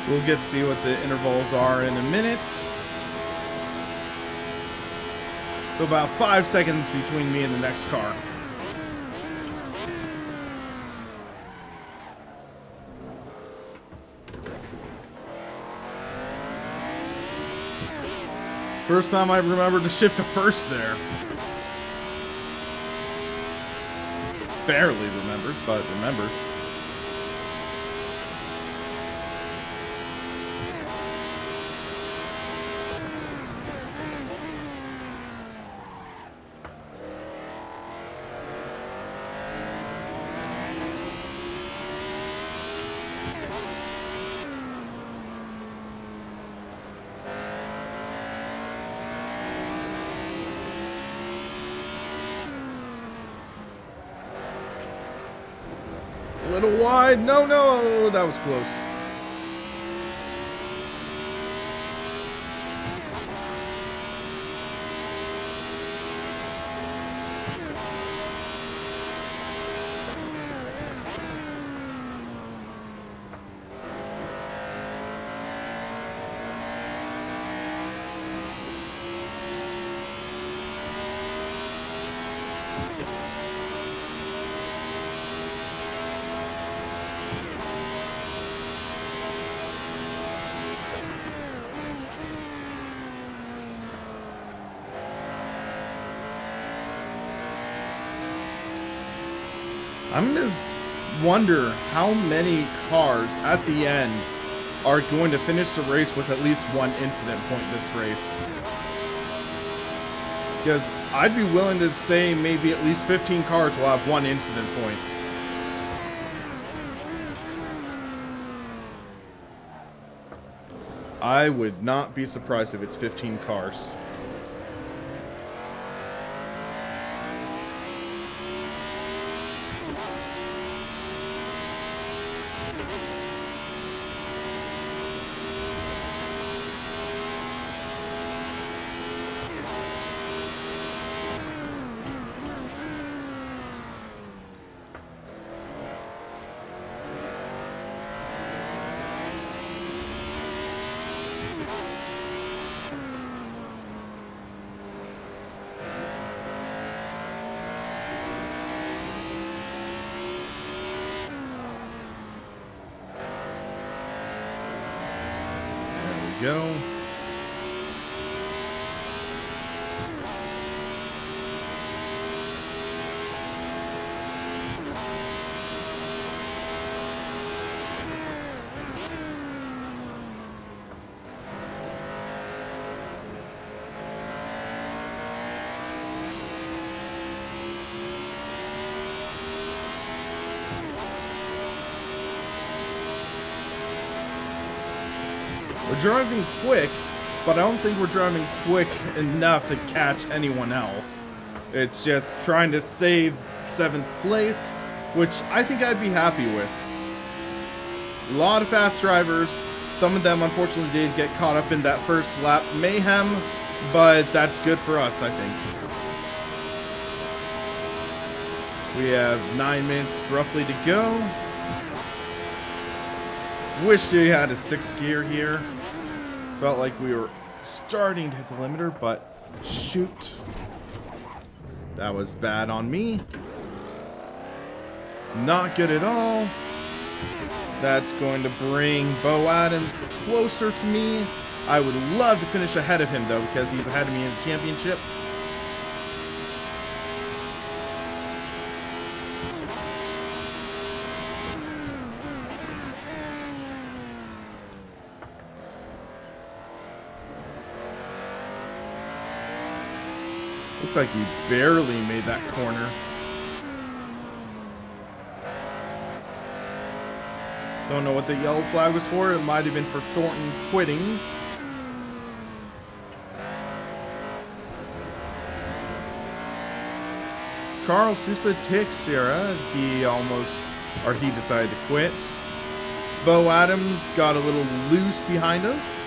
We'll get to see what the intervals are in a minute. So about 5 seconds between me and the next car. First time I remembered to shift to first there. Barely remembered, but remembered. A little wide. No, no, that was close. I'm gonna wonder how many cars at the end are going to finish the race with at least one incident point this race. Because I'd be willing to say maybe at least 15 cars will have one incident point. I would not be surprised if it's 15 cars. Go. We're driving quick, but I don't think we're driving quick enough to catch anyone else. It's just trying to save 7th place, which I think I'd be happy with. A lot of fast drivers. Some of them, unfortunately, did get caught up in that first lap mayhem, but that's good for us, I think. We have 9 minutes roughly to go. Wish we had a 6th gear here. Felt like we were starting to hit the limiter, but shoot. That was bad on me. Not good at all. That's going to bring Bo Adams closer to me. I would love to finish ahead of him, though, because he's ahead of me in the championship. Looks like he barely made that corner. Don't know what the yellow flag was for. It might have been for Thornton quitting. Carl Sousa Teixeira, he decided to quit. Bo Adams got a little loose behind us.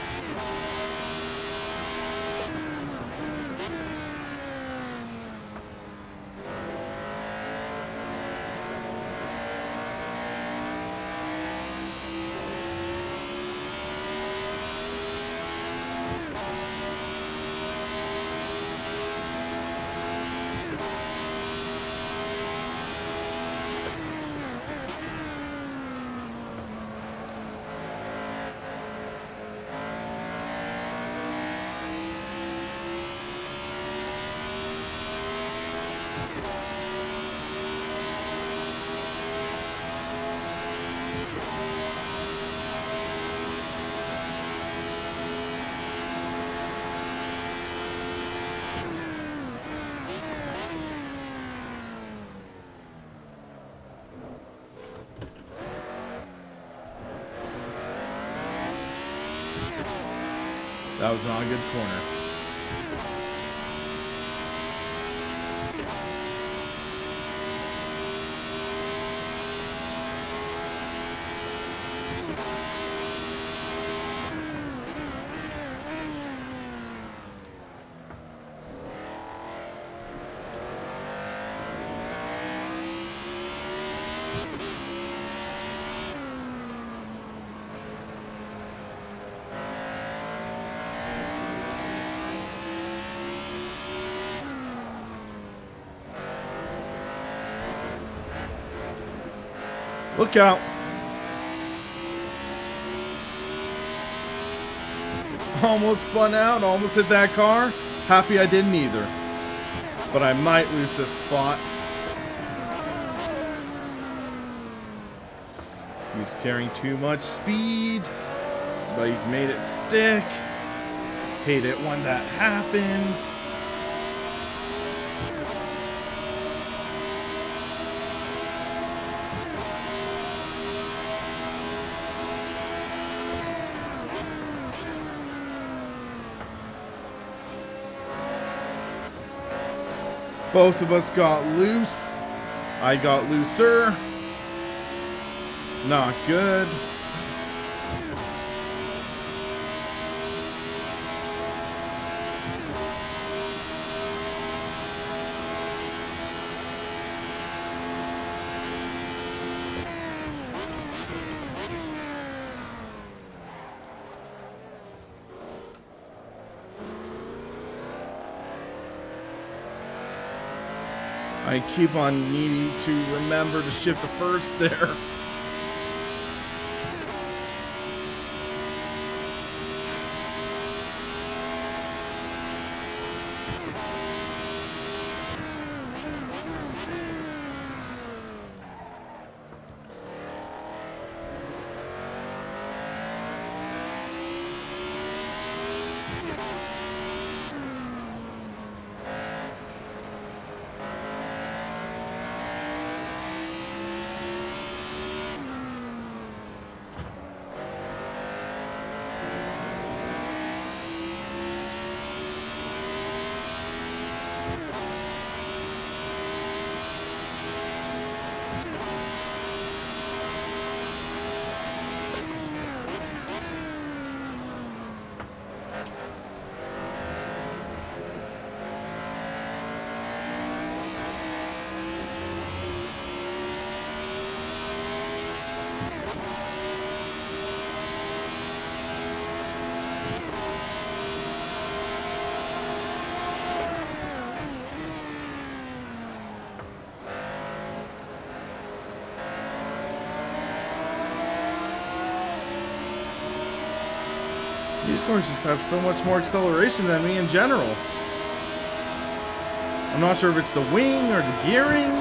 That was not a good corner. Look out. Almost spun out, almost hit that car. Happy I didn't either. But I might lose this spot. He's carrying too much speed, but he made it stick. Hate it when that happens. Both of us got loose. I got looser. Not good. I keep on needing to remember to shift the first there. these cars just have so much more acceleration than me in general. I'm not sure if it's the wing or the gearing.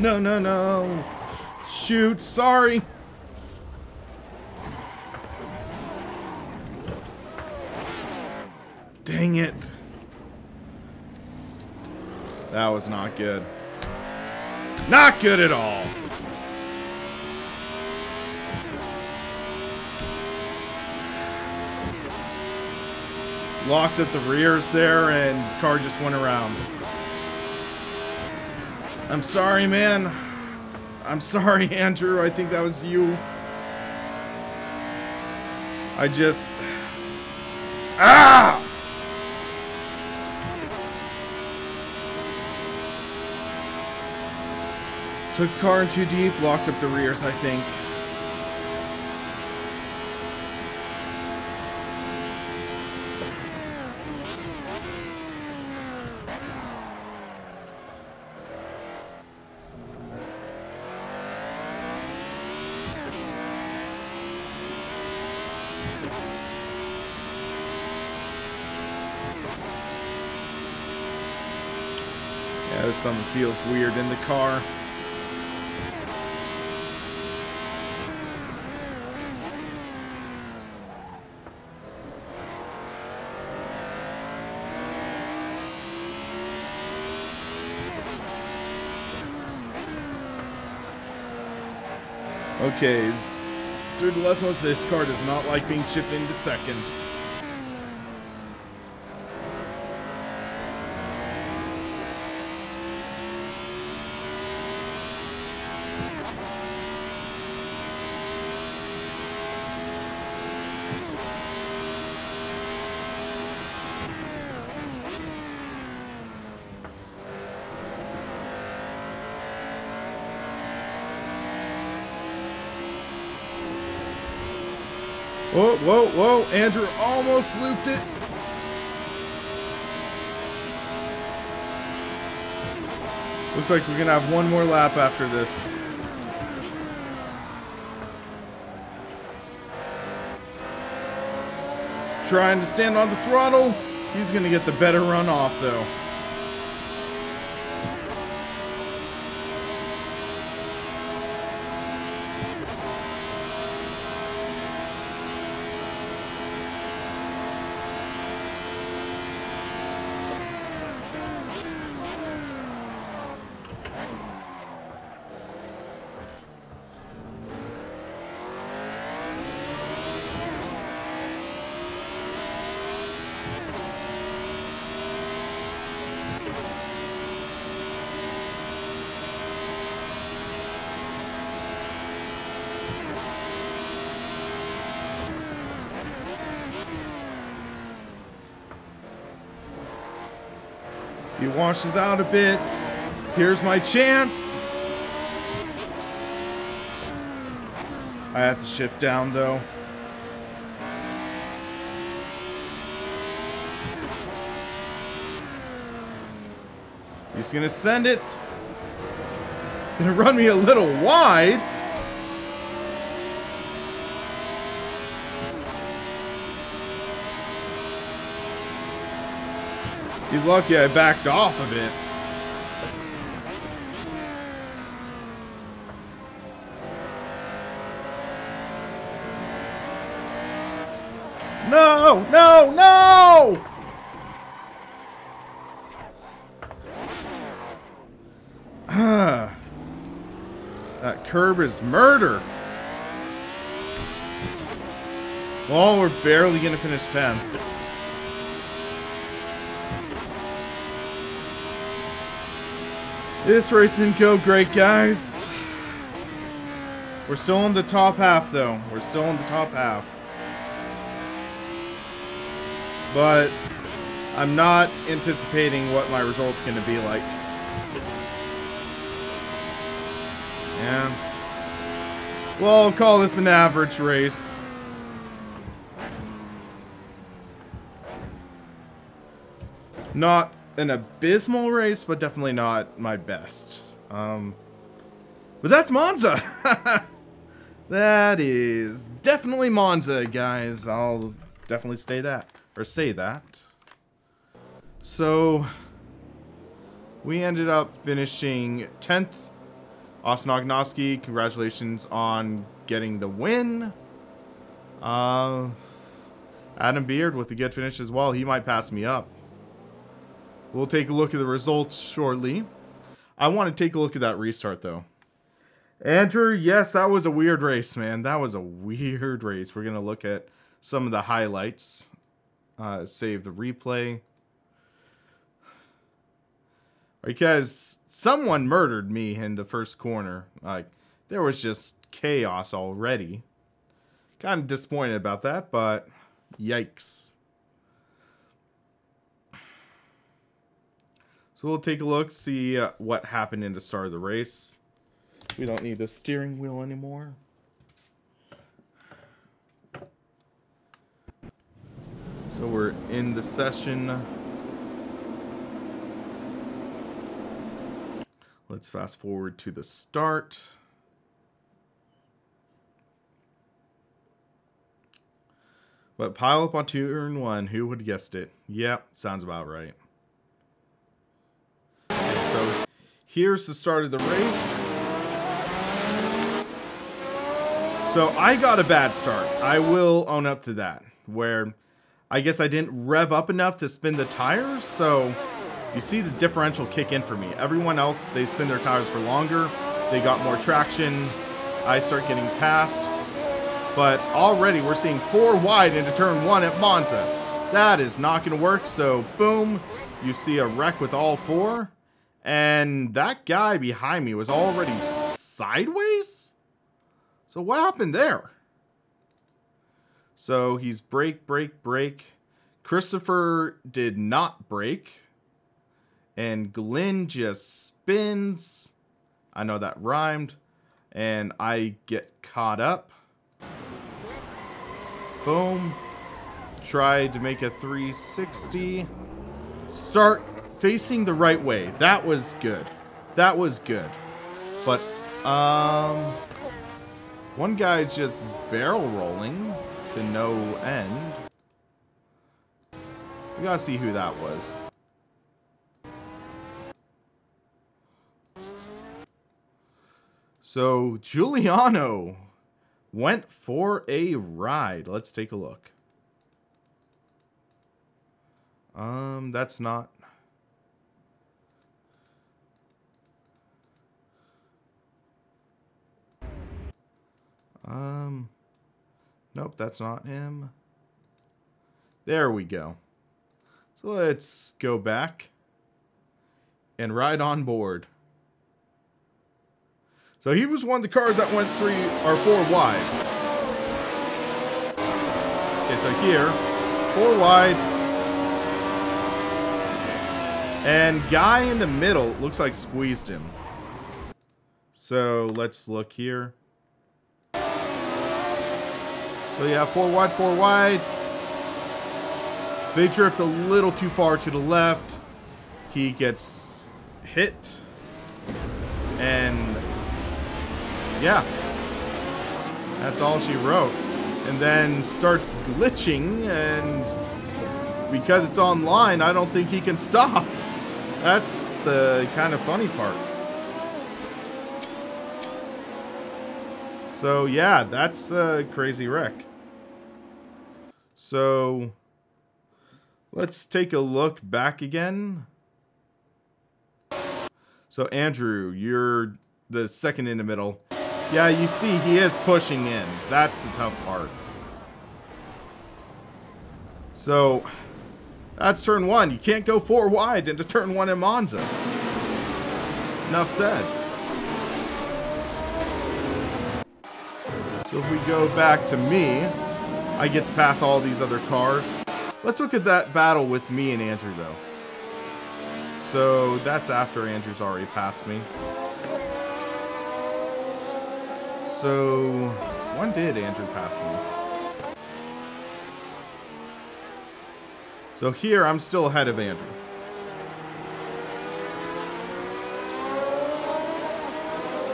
No, no, no. Shoot, sorry. Dang it. That was not good. Not good at all. Locked at the rears there and car just went around. I'm sorry, man. I'm sorry, Andrew. I think that was you. I just... Ah! Took the car in too deep, locked up the rears, I think. Yeah, there's something feels weird in the car. Okay, through the lessons, this car does not like being chipped into second. Whoa, whoa, whoa. Andrew almost looped it. Looks like we're going to have one more lap after this. Trying to stand on the throttle. He's going to get the better run off, though. He washes out a bit. Here's my chance. I have to shift down though. He's gonna send it. Gonna run me a little wide. He's lucky I backed off a bit. No! No! No! That curb is murder. Well, we're barely gonna finish 10th. This race didn't go great, guys. We're still in the top half, though. We're still in the top half. But I'm not anticipating what my result's gonna be like. Yeah. Well, I'll call this an average race. Not an abysmal race, but definitely not my best. But that's Monza! That is definitely Monza, guys. I'll definitely say that. So, we ended up finishing 10th. Austin Ognoski, congratulations on getting the win. Adam Beard with a good finish as well. He might pass me up. We'll take a look at the results shortly. I want to take a look at that restart, though. Andrew, yes, that was a weird race, man. That was a weird race. We're going to look at some of the highlights. Save the replay. Because someone murdered me in the first corner. Like, there was just chaos already. Kind of disappointed about that, but yikes. So we'll take a look, see what happened in the start of the race. We don't need the steering wheel anymore. So we're in the session. Let's fast forward to the start. But pile up on turn 1. Who would have guessed it? Yep, sounds about right. So here's the start of the race. So I got a bad start. I will own up to that. Where I guess I didn't rev up enough to spin the tires. So you see the differential kick in for me. Everyone else, they spin their tires for longer. They got more traction. I start getting past. But already we're seeing 4 wide into turn 1 at Monza. That is not going to work. So boom, you see a wreck with all 4. And that guy behind me was already sideways? So what happened there? So he's brake. Christopher did not brake. And Glenn just spins. I know that rhymed. And I get caught up. Boom. Tried to make a 360. Start facing the right way. That was good. That was good. But, one guy's just barrel rolling to no end. We gotta see who that was. So, Giuliano went for a ride. Let's take a look. That's not... Nope, that's not him. There we go. So let's go back and ride on board. So he was one of the cars that went 3 or 4 wide. Okay, so here, 4 wide. And guy in the middle looks like squeezed him. So let's look here. So yeah, 4 wide. They drift a little too far to the left. He gets hit. And yeah, that's all she wrote. And then starts glitching and because it's online, I don't think he can stop. That's the kind of funny part. So yeah, that's a crazy wreck. So let's take a look back again. So Andrew, you're the second in the middle. Yeah, you see he is pushing in. That's the tough part. So that's turn 1. You can't go 4 wide into turn 1 in Monza. Enough said. So if we go back to me, I get to pass all these other cars. Let's look at that battle with me and Andrew, though. So that's after Andrew's already passed me. So when did Andrew pass me? So here, I'm still ahead of Andrew.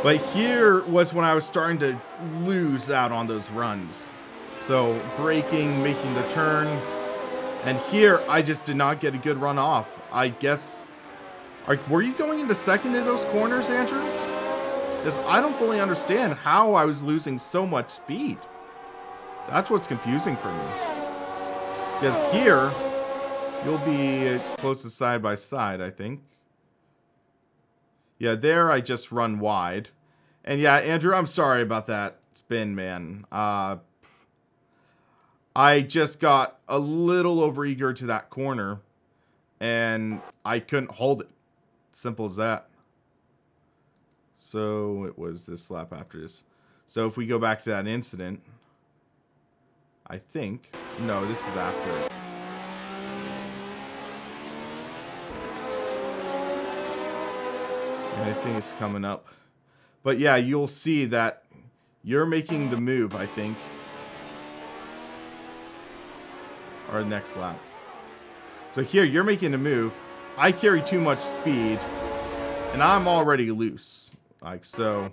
But here was when I was starting to lose out on those runs. So braking, making the turn. And here, I just did not get a good run off. I guess... were you going into second in those corners, Andrew? Because I don't fully understand how I was losing so much speed. That's what's confusing for me. Because here, you'll be closest side by side, I think. Yeah, there I just run wide. And yeah, Andrew, I'm sorry about that spin, man. I just got a little overeager to that corner. And I couldn't hold it. Simple as that. So it was this lap after this. So if we go back to that incident, I think... No, this is after it. I think it's coming up. But yeah, you'll see that you're making the move, I think. Or next lap. So here, you're making a move. I carry too much speed. And I'm already loose. Like so.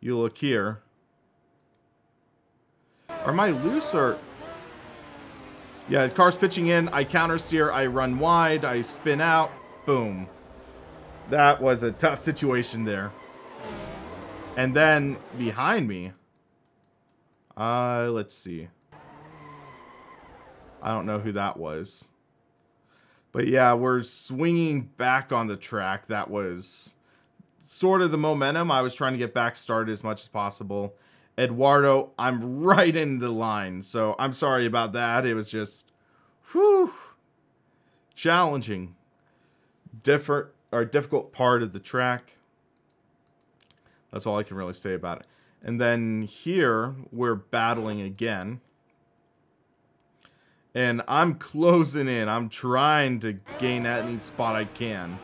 You look here. Am I loose or... Yeah, the car's pitching in. I counter steer. I run wide. I spin out. Boom. That was a tough situation there. And then behind me, let's see. I don't know who that was. But yeah, we're swinging back on the track. That was sort of the momentum. I was trying to get back started as much as possible. Eduardo, I'm right in the line. So I'm sorry about that. It was just, whew, challenging. Difficult part of the track. That's all I can really say about it. And then here, we're battling again. And I'm closing in. I'm trying to gain any spot I can.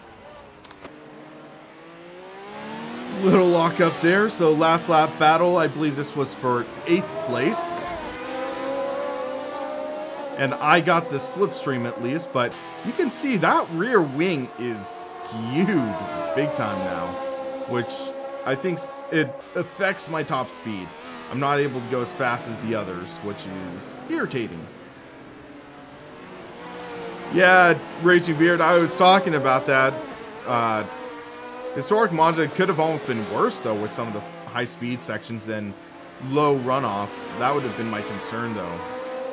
Little lock up there. So last lap battle, I believe this was for 8th place. And I got the slipstream at least. But you can see that rear wing is skewed big time now. Which... I think it affects my top speed. I'm not able to go as fast as the others, which is irritating. Yeah, Raging Beard, I was talking about that. Historic Monza could have almost been worse, though, with some of the high-speed sections and low runoffs. That would have been my concern, though.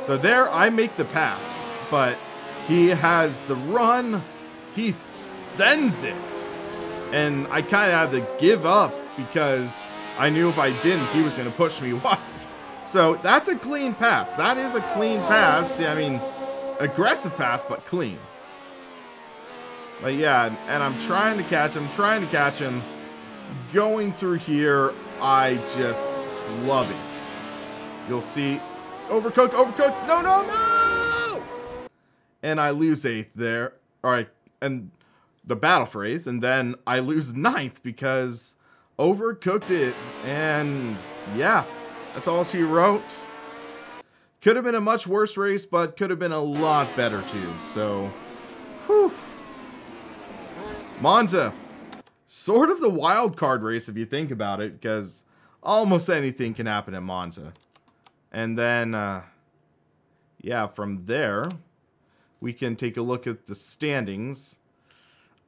So there, I make the pass, but he has the run. He sends it. And I kind of had to give up because I knew if I didn't, he was going to push me wide. So that's a clean pass. That is a clean pass. I mean, aggressive pass, but clean. But yeah, and I'm trying to catch him. Going through here, I just love it. You'll see. Overcooked. No! And I lose 8th there. All right, and... the battle for 8th, and then I lose 9th because overcooked it. And yeah, that's all she wrote. Could have been a much worse race, but could have been a lot better too. So, whew. Monza, sort of the wild card race if you think about it, because almost anything can happen in Monza. And then, yeah, from there, we can take a look at the standings.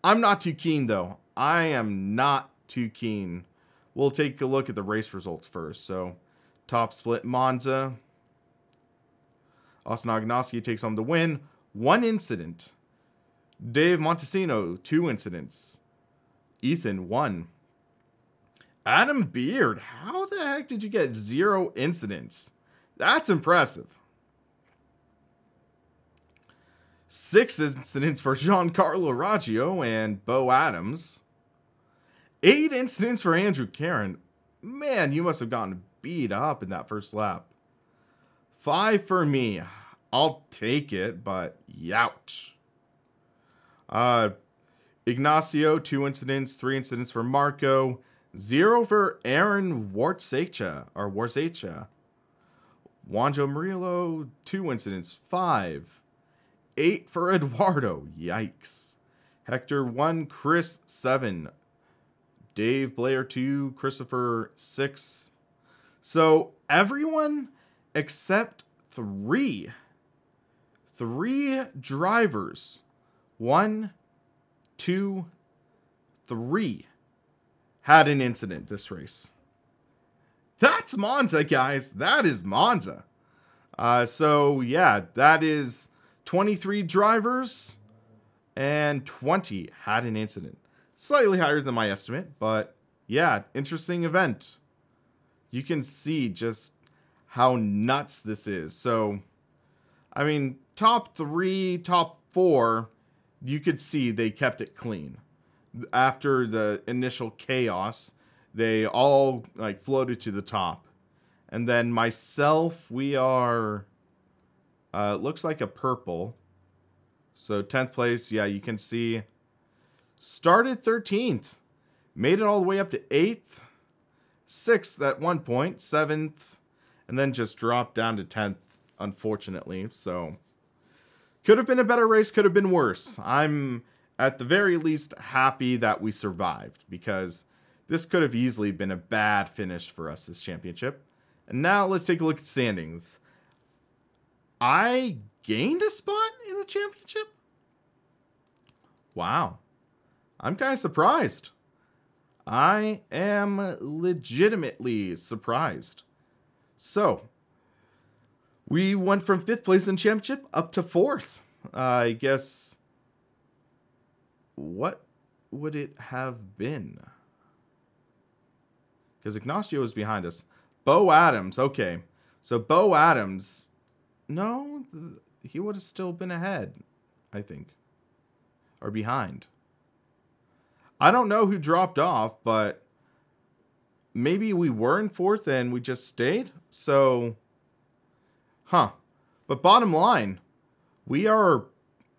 I'm not too keen, though. I am not too keen. We'll take a look at the race results first. So, top split Monza. Austin Agnosky takes home the win. 1 incident. Dave Montesino, 2 incidents. Ethan, 1. Adam Beard, how the heck did you get 0 incidents? That's impressive. 6 incidents for Giancarlo Raggio and Bo Adams. 8 incidents for Andrew Karen. Man, you must have gotten beat up in that first lap. 5 for me. I'll take it, but youch. Ignacio, 2 incidents. 3 incidents for Marco. 0 for Aaron Warzecha. Wanjo Murillo, 2 incidents. 5. 8 for Eduardo. Yikes. Hector, 1. Chris, 7. Dave Blair, 2. Christopher, 6. So, everyone except 3. 3 drivers. 1, 2, 3 had an incident this race. That's Monza, guys. That is Monza. So, yeah, that is 23 drivers and 20 had an incident. Slightly higher than my estimate, but yeah, interesting event. You can see just how nuts this is. So, I mean, top 3, top 4, you could see they kept it clean. After the initial chaos, they all like floated to the top. And then myself, we are, looks like a purple. So 10th place, yeah, you can see, started 13th, made it all the way up to 8th, 6th at one point, 7th, and then just dropped down to 10th, unfortunately. So could have been a better race, could have been worse. I'm at the very least happy that we survived, because this could have easily been a bad finish for us this championship. And now let's take a look at standings. I gained a spot in the championship? Wow. I'm kind of surprised. I am legitimately surprised. So, we went from 5th place in the championship up to 4th. I guess, what would it have been? Because Ignacio was behind us. Bo Adams, okay. So Bo Adams, no, he would have still been ahead, I think. Or behind. I don't know who dropped off, but maybe we were in 4th and we just stayed. So, But bottom line, we are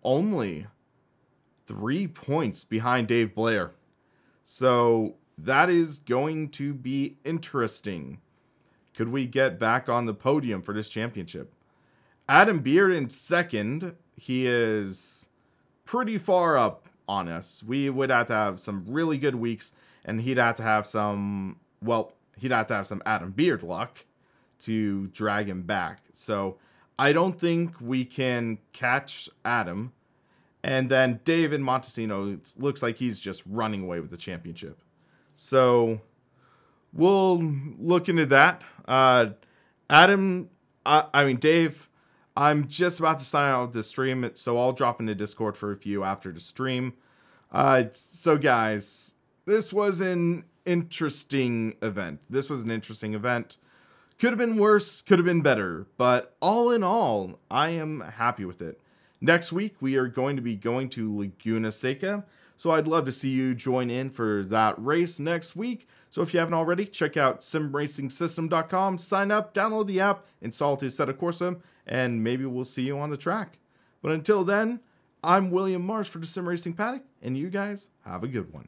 only 3 points behind Dave Blair. So that is going to be interesting. Could we get back on the podium for this championship? Adam Beard in 2nd. He is pretty far up on us. We would have to have some really good weeks, and he'd have to have some, well, he'd have to have some Adam Beard luck to drag him back. So I don't think we can catch Adam. And then David Montesino, it looks like he's just running away with the championship. So we'll look into that. Dave, I'm just about to sign out of the stream, so I'll drop into Discord for a few after the stream. So guys, this was an interesting event. Could have been worse, could have been better, but all in all, I am happy with it. Next week, we are going to be going to Laguna Seca, so I'd love to see you join in for that race next week. So if you haven't already, check out SimRacingSystem.com, sign up, download the app, install it to Assetto Corsa, and maybe we'll see you on the track. But until then, I'm William Marsh for the Sim Racing Paddock, and you guys have a good one.